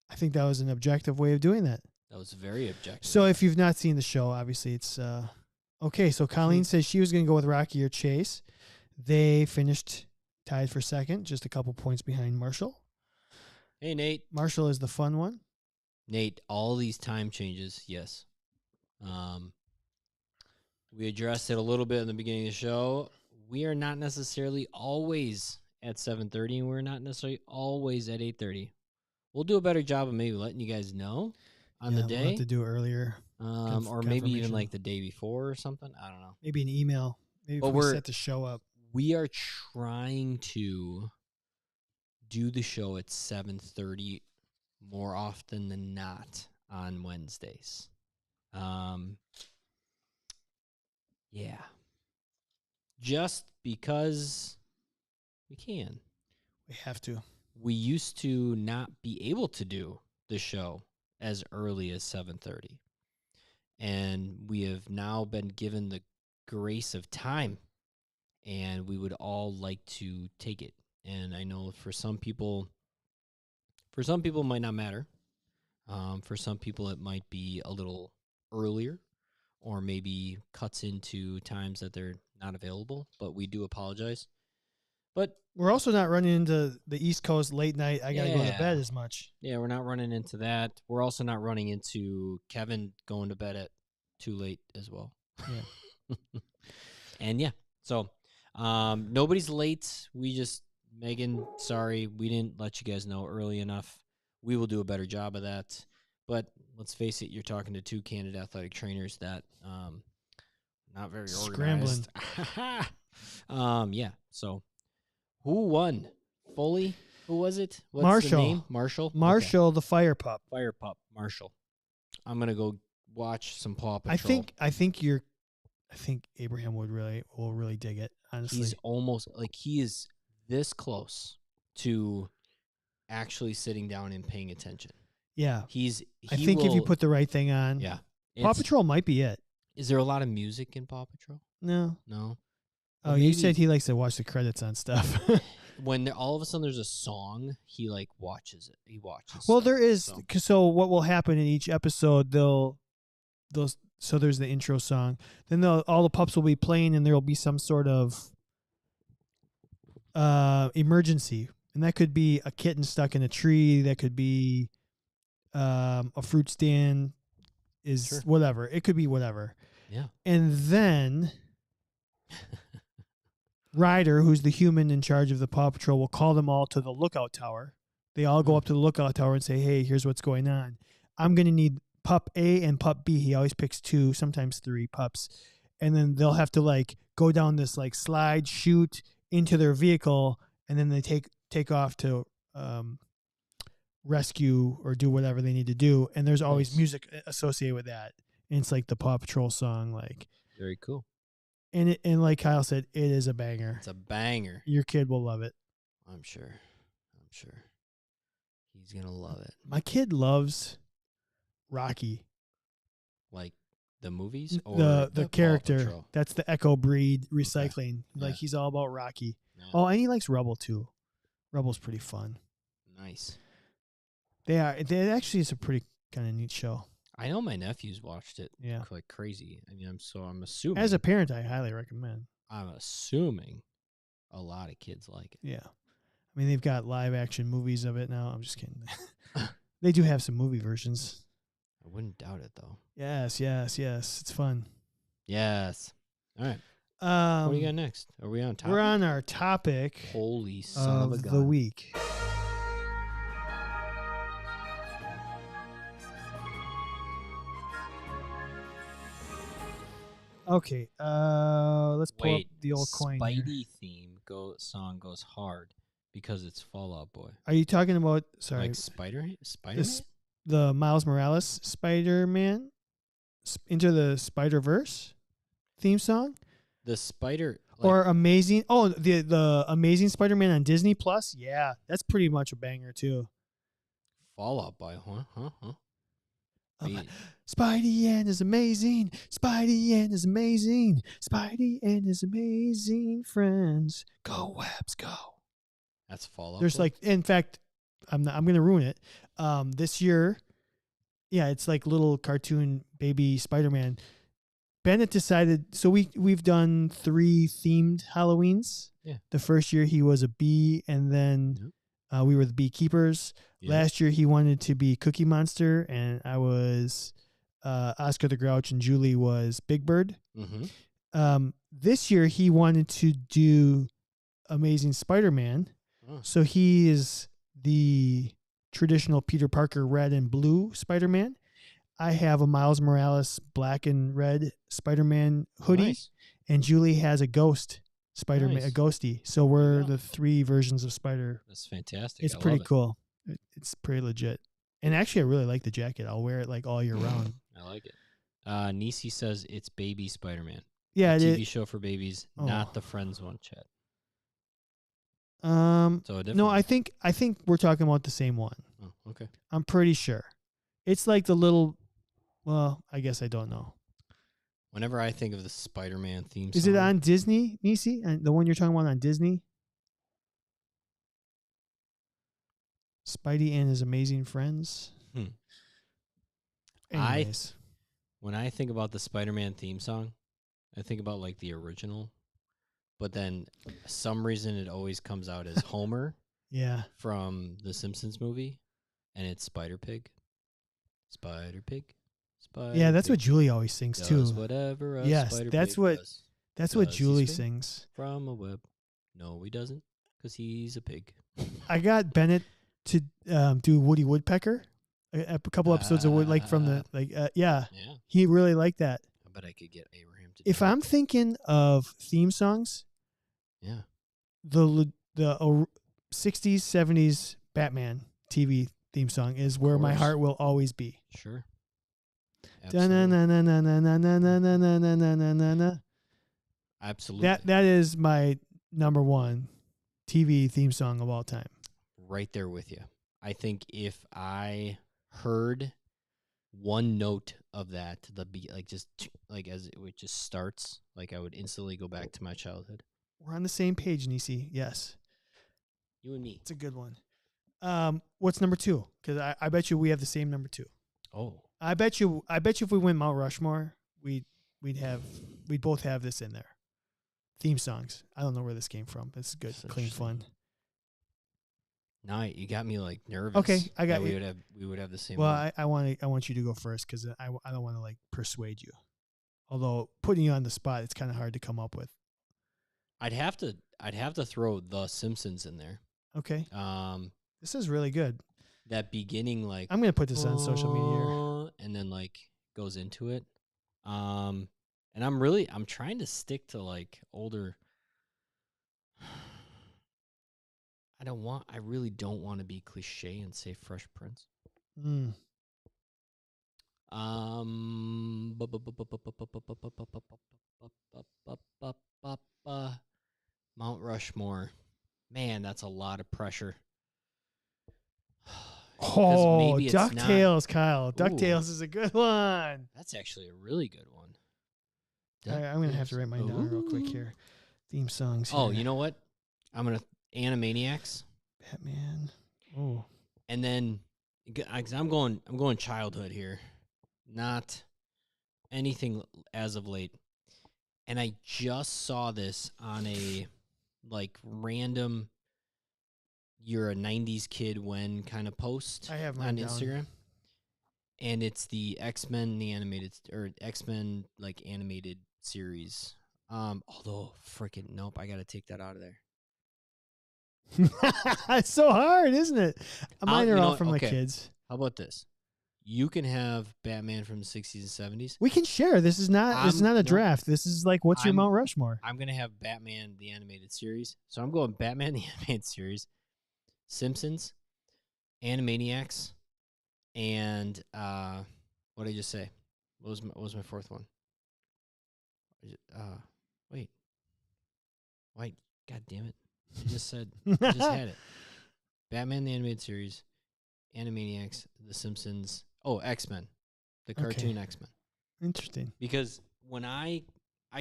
I think that was an objective way of doing that. That was very objective. So if you've not seen the show, obviously it's okay. So Colleen says she was going to go with Rocky or Chase. They finished tied for second, just a couple points behind Marshall. Hey, Nate. Marshall is the fun one. Nate, all these time changes, yes. We addressed it a little bit in the beginning of the show. We are not necessarily always at 7:30, and we're not necessarily always at 8:30. We'll do a better job of maybe letting you guys know on the day. We'll have to do it earlier. Or maybe even like the day before or something. I don't know. Maybe an email. Maybe if we set the show up. We are trying to do the show at 7:30 more often than not on Wednesdays. Yeah. Just because we can. We have to. We used to not be able to do the show as early as 7:30. And we have now been given the grace of time, and we would all like to take it. And I know for some people it might not matter. For some people it might be a little earlier, or maybe cuts into times that they're not available, but we do apologize. But we're also not running into the East Coast late night, I got to go to bed as much. Yeah, we're not running into that. We're also not running into Kevin going to bed at too late as well. Yeah. And yeah, so nobody's late. Megan, sorry, we didn't let you guys know early enough. We will do a better job of that. But let's face it, you're talking to two Candid Athletic trainers that not very organized. Scrambling. Yeah, so who won? Fully? Who was it? What's Marshall. the name? Marshall? Marshall, okay. The fire pup. Fire pup, Marshall. I'm going to go watch some Paw Patrol. I think Abraham will really dig it, honestly. He's almost he is this close to actually sitting down and paying attention. Yeah. I think if you put the right thing on. Yeah. Paw Patrol might be it. Is there a lot of music in Paw Patrol? No. No. Oh, you said he likes to watch the credits on stuff. When all of a sudden there's a song, he watches it. He watches. Well, there is. So what will happen in each episode? So there's the intro song. Then all the pups will be playing, and there will be some sort of emergency, and that could be a kitten stuck in a tree. That could be a fruit stand. Whatever. It could be whatever. Yeah. And then Ryder, who's the human in charge of the Paw Patrol, will call them all to the lookout tower. They all go up to the lookout tower and say, hey, here's what's going on. I'm going to need pup A and pup B. He always picks 2, sometimes 3 pups. And then they'll have to go down this slide, shoot into their vehicle, and then they take off to rescue or do whatever they need to do. And there's always music associated with that. And it's the Paw Patrol song. Very cool. And like Kyle said, it is a banger. It's a banger. Your kid will love it. I'm sure. He's going to love it. My kid loves Rocky. Like the movies or the character. That's the Echo breed recycling. Okay. He's all about Rocky. Yeah. Oh, and he likes Rebel too. Rebel's pretty fun. Nice. They actually is a pretty kind of neat show. I know my nephews watched it like crazy. I mean, I'm assuming. As a parent, I highly recommend. I'm assuming a lot of kids like it. Yeah. I mean, they've got live action movies of it now. I'm just kidding. They do have some movie versions. I wouldn't doubt it, though. Yes. It's fun. Yes. All right. What do you got next? Are we on topic? We're on our topic. Holy son of a gun. The week. Okay, let's pull up the old coin. Spidey theme song goes hard because it's Fall Out Boy. Are you talking about? Sorry, Like Spider-Man? the Miles Morales Spider-Man Into the Spider-Verse theme song, The Spider or Amazing? Oh, the Amazing Spider-Man on Disney Plus. Yeah, that's pretty much a banger too. Fall Out Boy, huh? Spidey and his amazing, Spidey and his amazing, Spidey and his amazing friends. Go Webs, go. That's Fall Out There's Boy? in fact, I'm going to ruin it. This year, yeah, it's like little cartoon baby Spider-Man. Bennett decided, so we've done 3 themed Halloweens. Yeah. The first year he was a bee, and then we were the beekeepers. Yep. Last year he wanted to be Cookie Monster, and I was Oscar the Grouch, and Julie was Big Bird. Mm-hmm. This year he wanted to do Amazing Spider-Man, so he is the traditional Peter Parker red and blue Spider-Man. I have a Miles Morales black and red Spider-Man hoodie, Nice. and Julie has a ghost Spider-Man, Nice. a ghosty. So we're the 3 versions of Spider. That's fantastic. It's pretty cool. It's pretty legit. And actually, I really like the jacket. I'll wear it like all year round. I like it. Nisi says it's Baby Spider-Man. Yeah, TV show for babies, not the Friends one, Chat. So no, I think we're talking about the same one. Oh, okay. I'm pretty sure. It's like the little. Well, I guess I don't know. Whenever I think of the Spider-Man theme song. Is it on Disney, Nisi? And the one you're talking about on Disney? Spidey and his amazing friends. Anyways. When I think about the Spider-Man theme song, I think about like the original. But then some reason it always comes out as Homer. Yeah. From the Simpsons movie. And it's Spider-Pig. Spider-Pig. Yeah, that's what Julie always sings too. Whatever a yes, spider that's pig what does. that's what Julie sings. From a web. No, he doesn't, because he's a pig. I got Bennett to do Woody Woodpecker a couple episodes of Wood, from the yeah. He really liked that. I bet I could get Abraham to. If I'm thinking of theme songs, the 60s, 70s Batman TV theme song is where my heart will always be. Sure. Absolutely. That is my number 1 TV theme song of all time. Right there with you. I think if I heard one note of that, the beat, like just like as it just starts, like I would instantly go back to my childhood. We're on the same page, Nisi. Yes. You and me. It's a good one. What's number 2? Because I bet you we have the same number 2. Oh. I bet you if we went Mount Rushmore, we'd both have this in there. Theme songs. I don't know where this came from. This is good, clean fun. No, you got me like nervous. Okay, I got you. We would have the same. Well, I want you to go first because I don't want to like persuade you. Although putting you on the spot, it's kind of hard to come up with. I'd have to throw The Simpsons in there. Okay. This is really good. That beginning, like I'm gonna put this on social media, and then like goes into it. And I'm trying to stick to like older. I really don't want to be cliche and say Fresh Prince. Mount Rushmore. Man, that's a lot of pressure. Oh, DuckTales, Kyle. DuckTales is a good one. That's actually a really good one. I'm going to have to write mine down real quick here. Theme songs here. Oh, you know what? I'm going to Animaniacs. Batman. Oh. And then I'm going childhood here. Not anything as of late. And I just saw this on a like random you're a 90s kid when kind of post I have on mine Instagram. Down. And it's the X-Men X-Men like animated series. Although freaking nope, I got to take that out of there. It's so hard, isn't it? Mine are all from the okay. kids. How about this? you can have Batman from the 60s and 70s. We can share. This is not a draft. This is like, what's your Mount Rushmore? I'm going to have Batman the animated series. So I'm going Batman the animated series, Simpsons, Animaniacs, and what did I just say? What was my fourth one? Wait. God damn it. I just said, I just had it. Batman the animated series, Animaniacs, The Simpsons. Oh, X-Men. The cartoon X-Men. Interesting. Because when I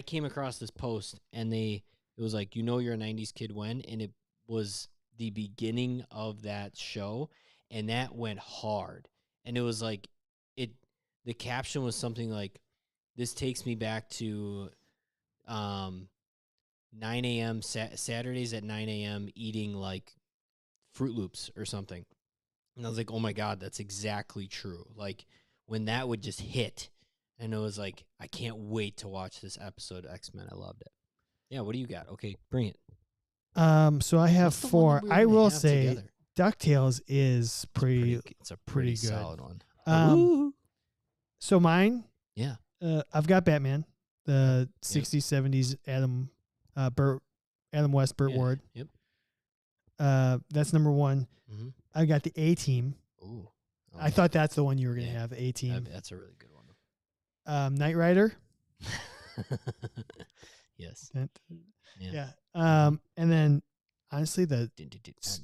came across this post and it was like, you know, you're a 90s kid when, and it was the beginning of that show, and that went hard. And it was like, the caption was something like, this takes me back to 9 a.m. Saturdays at 9 a.m. eating like Fruit Loops or something. And I was like, oh my God, that's exactly true. Like when that would just hit, and it was like, I can't wait to watch this episode of X-Men. I loved it. Yeah, what do you got? Okay, bring it. So I have What's the one 4. that we were I gonna will have say together? DuckTales is It's a pretty good. solid one. So mine, Yeah. I've got Batman, the 60s, 70s, Adam West, Burt Ward. Yep. That's number 1. Mm-hmm. I got the A-Team. Ooh. I thought that's the one you were going to have, the A-Team. That's a really good one. Knight Rider. Yes. Yeah. And then, honestly, the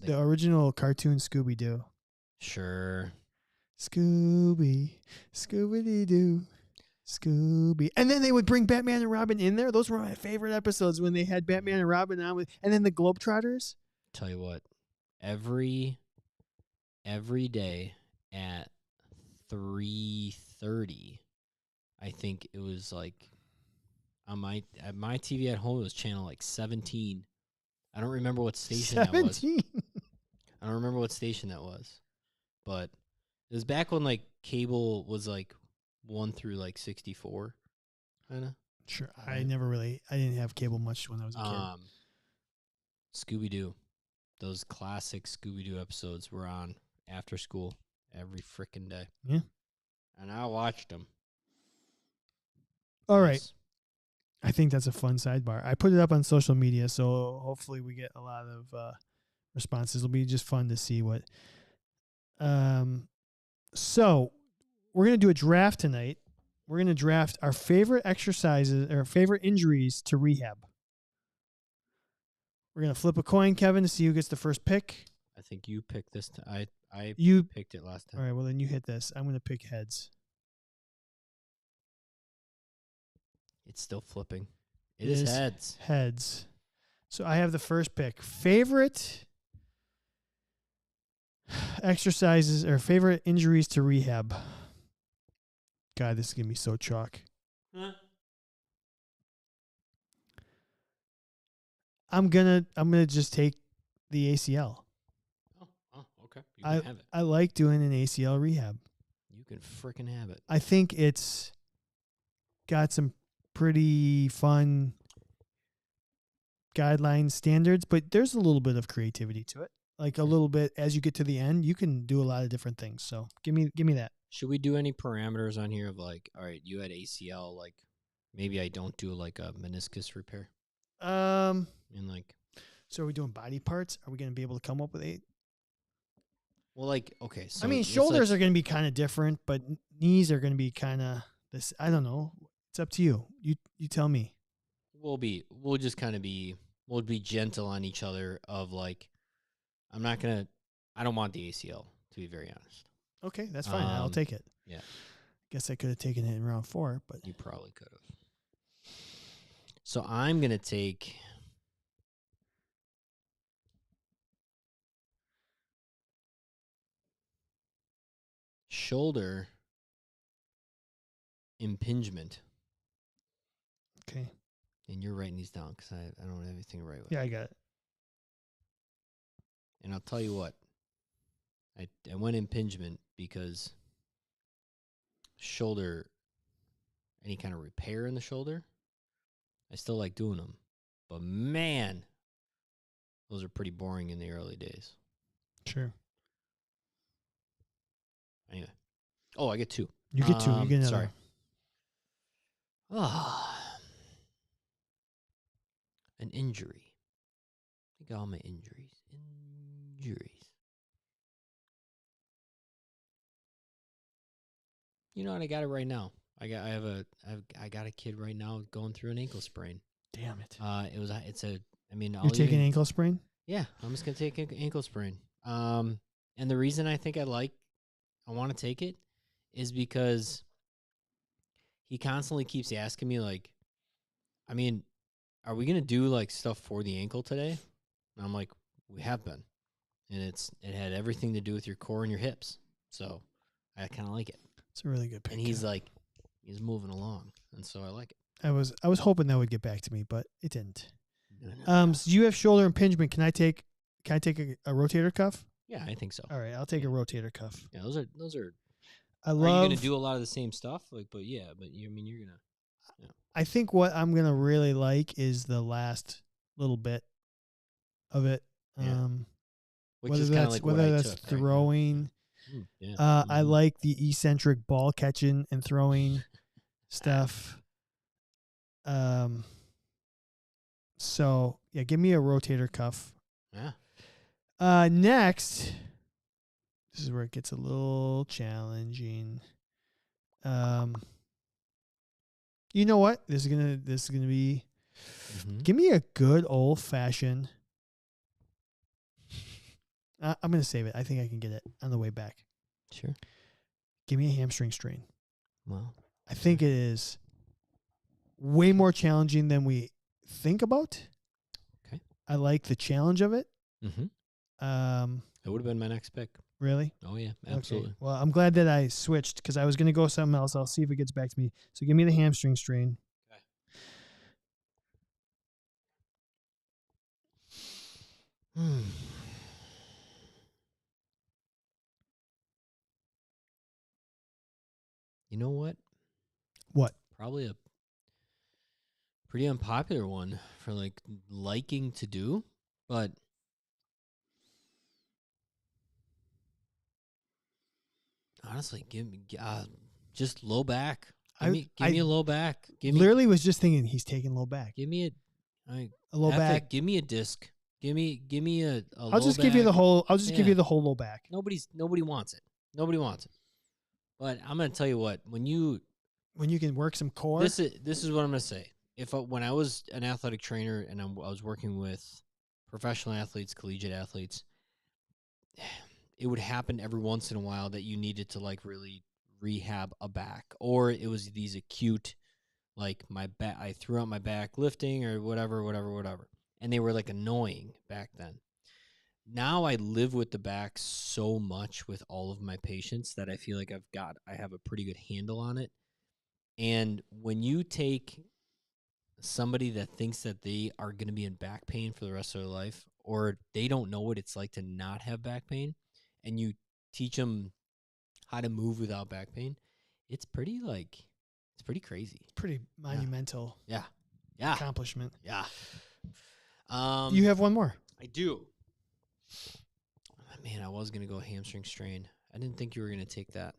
original cartoon Scooby-Doo. Sure. Scooby-Doo. Scooby. And then they would bring Batman and Robin in there. Those were my favorite episodes when they had Batman and Robin on and then the Globetrotters. Tell you what, every day at 3:30, I think it was like on my TV at home, it was channel like 17. I don't remember what station 17? that was. I don't remember what station that was, but it was back when like cable was like 1 through like 64, kind of. Sure. I didn't have cable much when I was a kid. Scooby-Doo. Those classic Scooby-Doo episodes were on after school every freaking day. Yeah. And I watched them. All right. I think that's a fun sidebar. I put it up on social media, so hopefully we get a lot of responses. It'll be just fun to see what. So we're going to do a draft tonight. We're going to draft our favorite exercises or favorite injuries to rehab. We're going to flip a coin, Kevin, to see who gets the first pick. I think you picked this. I picked it last time. All right, well, then you hit this. I'm going to pick heads. It's still flipping. It is heads. Heads. So I have the first pick. Favorite exercises or favorite injuries to rehab. God, this is going to be so chalk. Huh? I'm gonna just take the ACL. Oh, okay. You can have it. I like doing an ACL rehab. You can freaking have it. I think it's got some pretty fun guidelines, standards, but there's a little bit of creativity to it. Like a little bit as you get to the end, you can do a lot of different things. So give me that. Should we do any parameters on here of like, all right, you had ACL, like maybe I don't do like a meniscus repair? And like, so are we doing body parts? Are we going to be able to come up with 8? Well, like, okay. So I mean, shoulders are going to be kind of different, but knees are going to be kind of this. I don't know. It's up to you. You tell me. We'll be gentle on each other of like, I don't want the ACL, to be very honest. Okay, that's fine. I'll take it. Yeah. Guess I could have taken it in round 4, but you probably could have. So I'm going to take shoulder impingement. Okay. And you're writing these down because I don't have anything to write with. Yeah, I got it. And I'll tell you what. I went impingement because shoulder, any kind of repair in the shoulder, I still like doing them. But man, those are pretty boring in the early days. Sure. Anyway. Oh, I get 2. You get 2. You get another. Sorry. An injury. I think all my injuries. You know what? I got it right now. I got a kid right now going through an ankle sprain. Damn it. You're taking ankle sprain? Yeah, I'm just gonna take an ankle sprain. And the reason I think I want to take it is because he constantly keeps asking me, like, I mean, are we gonna do like stuff for the ankle today? And I'm like, we have been, and it had everything to do with your core and your hips. So I kind of like it. It's a really good pick. And he's like, he's moving along, and so I like it. I was hoping that would get back to me, but it didn't. No. So you have shoulder impingement. Can I take a rotator cuff? Yeah, I think so. All right, I'll take a rotator cuff. Yeah, those are. Are you gonna do a lot of the same stuff? You're gonna. Yeah. I think what I'm gonna really like is the last little bit of it. Yeah. Which whether is kind of like whether what that's I took, throwing. Right? Yeah. I like the eccentric ball catching and throwing stuff. So yeah, give me a rotator cuff. Yeah. Next, this is where it gets a little challenging. You know what? This is gonna be. Mm-hmm. Give me a good old fashioned. I'm gonna save it. I think I can get it on the way back. Sure. Give me a hamstring strain. Well, I think it is way more challenging than we think about. Okay. I like the challenge of it. Mm-hmm. It would have been my next pick. Really? Oh yeah, absolutely. Okay. Well, I'm glad that I switched because I was going to go something else. I'll see if it gets back to me. So give me the hamstring strain. Okay. You know what? What? Probably a pretty unpopular one for liking to do, but honestly, give me just low back. Give me a low back. Literally was just thinking he's taking low back. Give me a low back. Give me a disc. Give me a I'll just give you the whole. I'll just give you the whole low back. Nobody wants it. Nobody wants it. But I'm gonna tell you what. When you can work some core. This is what I'm gonna say. When I was an athletic trainer and I was working with professional athletes, collegiate athletes, it would happen every once in a while that you needed to really rehab a back, or it was these acute, my back, I threw out my back lifting or whatever, and they were annoying back then. Now I live with the back so much with all of my patients that I feel like I have a pretty good handle on it. And when you take somebody that thinks that they are going to be in back pain for the rest of their life, or they don't know what it's like to not have back pain, and you teach them how to move without back pain, it's pretty crazy. It's pretty monumental. Yeah. Accomplishment. Yeah. You have one more. I do. Man, I was going to go hamstring strain. I didn't think you were going to take that.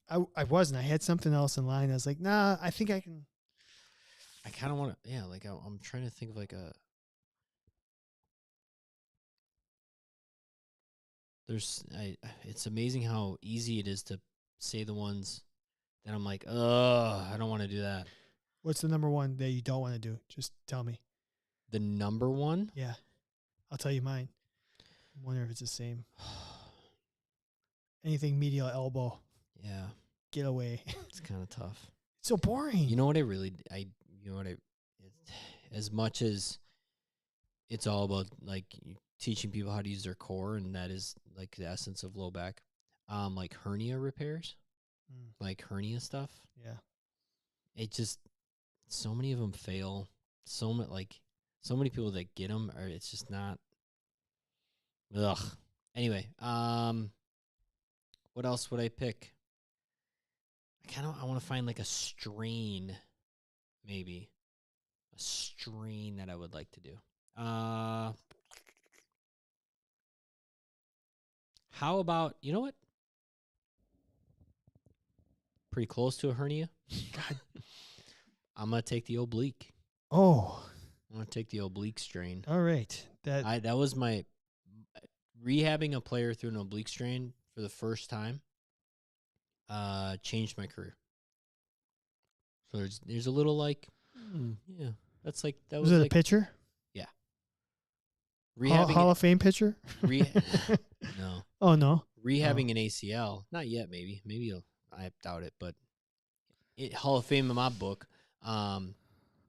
I wasn't. I had something else in line. I was like, nah, I think I can. I kind of want to, I'm trying to think of it's amazing how easy it is to say the ones that I'm like, I don't want to do that. What's the number one that you don't want to do? Just tell me. The number one? Yeah. I'll tell you mine. I wonder if it's the same. Anything medial elbow. Yeah. Get away. It's kind of tough. It's so boring. You know what as much as it's all about teaching people how to use their core, and that is the essence of low back, hernia repairs, hernia stuff. Yeah. It just, so many of them fail. So many people that get them it's just not. Ugh. Anyway, what else would I pick? I want to find a strain, maybe. A strain that I would like to do. How about, you know what? pretty close to a hernia. God. I'm gonna take the oblique. Oh. I'm gonna take the oblique strain. All right. That was my rehabbing a player through an oblique strain for the first time. Changed my career. So there's a little like, yeah, that's like that was was it like a pitcher? Yeah. Hall of Fame pitcher? No. Oh no. Rehabbing an ACL, not yet. Maybe I doubt it, but Hall of Fame in my book. Rehabbing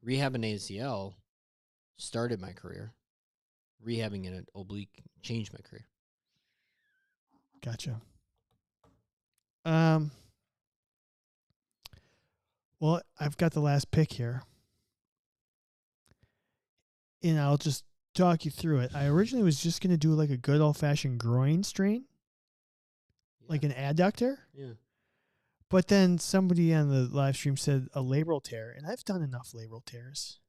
an ACL started my career. Rehabbing an oblique changed my career. Gotcha. Well, I've got the last pick here, and I'll just talk you through it. I originally was just going to do like a good old-fashioned groin strain, like an adductor. Yeah. But then somebody on the live stream said a labral tear, and I've done enough labral tears.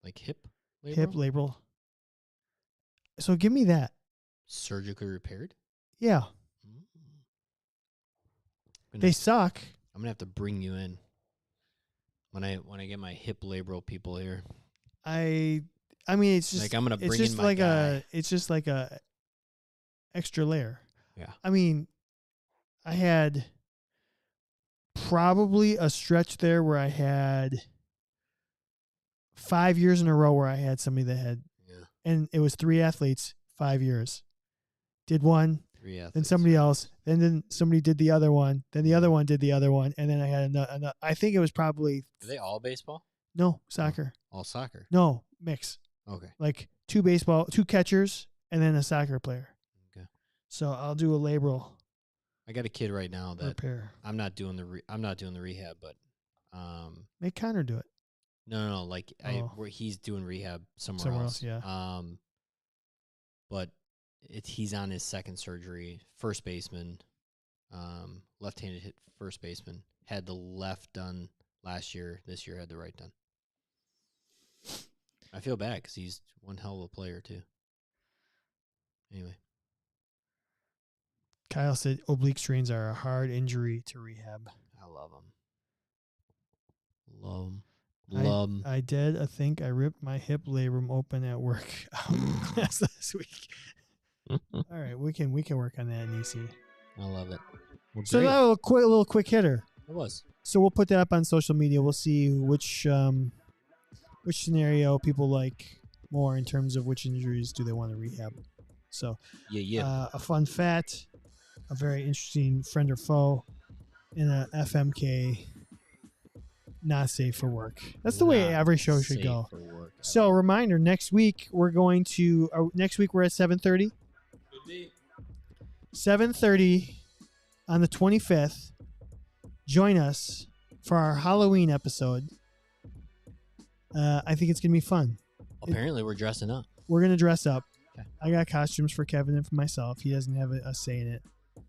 Like hip labral? Hip labral. So give me that. Surgically repaired? Yeah. They suck. I'm going to have to bring you in when I get my hip labral people here. I mean, it's just like I'm going to bring in my like guy. it's just like a extra layer. Yeah. I mean, I had probably a stretch there where I had 5 years in a row where I had somebody that had, and it was 3 athletes, 5 years. Did one, 3 athletes. Then somebody else, then somebody did the other one, then the other one did the other one, and then I had another. I think it was probably. Are they all baseball? No, soccer. All soccer? No, mix. Okay. Like 2 baseball, 2 catchers, and then a soccer player. Okay. So I'll do a labral. I got a kid right now that repair. I'm not doing the rehab, but make Connor do it. No, like where he's doing rehab somewhere else. Yeah. But he's on his second surgery. First baseman, left-handed hit first baseman, had the left done last year. This year had the right done. I feel bad because he's one hell of a player too. Anyway. Kyle said oblique strains are a hard injury to rehab. I love them. Love them. I did. I think I ripped my hip labrum open at work class last week. All right, we can work on that in EC. I love it. Well, so that was a little quick hitter. It was. So we'll put that up on social media. We'll see which scenario people like more in terms of which injuries do they want to rehab. So a fun fact, a very interesting friend or foe, and a FMK. Not safe for work. That's the way every show should go. So, reminder: next week we're going to. Next week we're at 7:30. 7:30 on the 25th. Join us for our Halloween episode. I think it's gonna be fun. Apparently, we're dressing up. We're gonna dress up. Okay. I got costumes for Kevin and for myself. He doesn't have a say in it.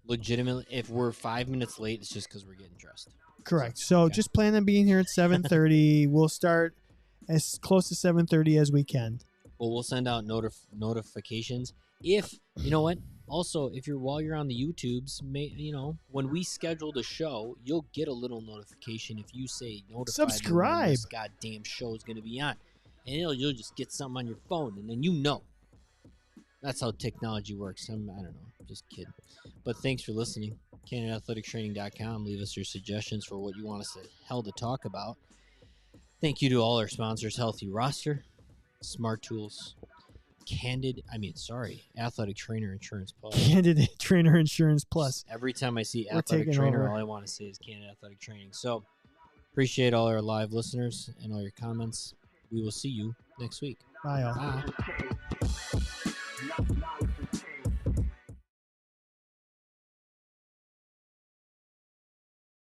Legitimately, if we're 5 minutes late, it's just because we're getting dressed. Correct. So just plan on being here at 7:30. We'll start as close to 7:30 as we can. Well, we'll send out notifications. If you know what. Also, while you're on the YouTubes, when we schedule the show, you'll get a little notification if you say notify. Subscribe. This goddamn show is going to be on, and you'll just get something on your phone, and then you know. That's how technology works. I don't know. Just kidding. But thanks for listening. CandidAthleticTraining.com. Leave us your suggestions for what you want us to talk about. Thank you to all our sponsors, Healthy Roster, Smart Tools, Athletic Trainer Insurance Plus. Candid Trainer Insurance Plus. Every time I see Athletic Trainer, all I want to say is Candid Athletic Training. So appreciate all our live listeners and all your comments. We will see you next week. Bye, all. Bye.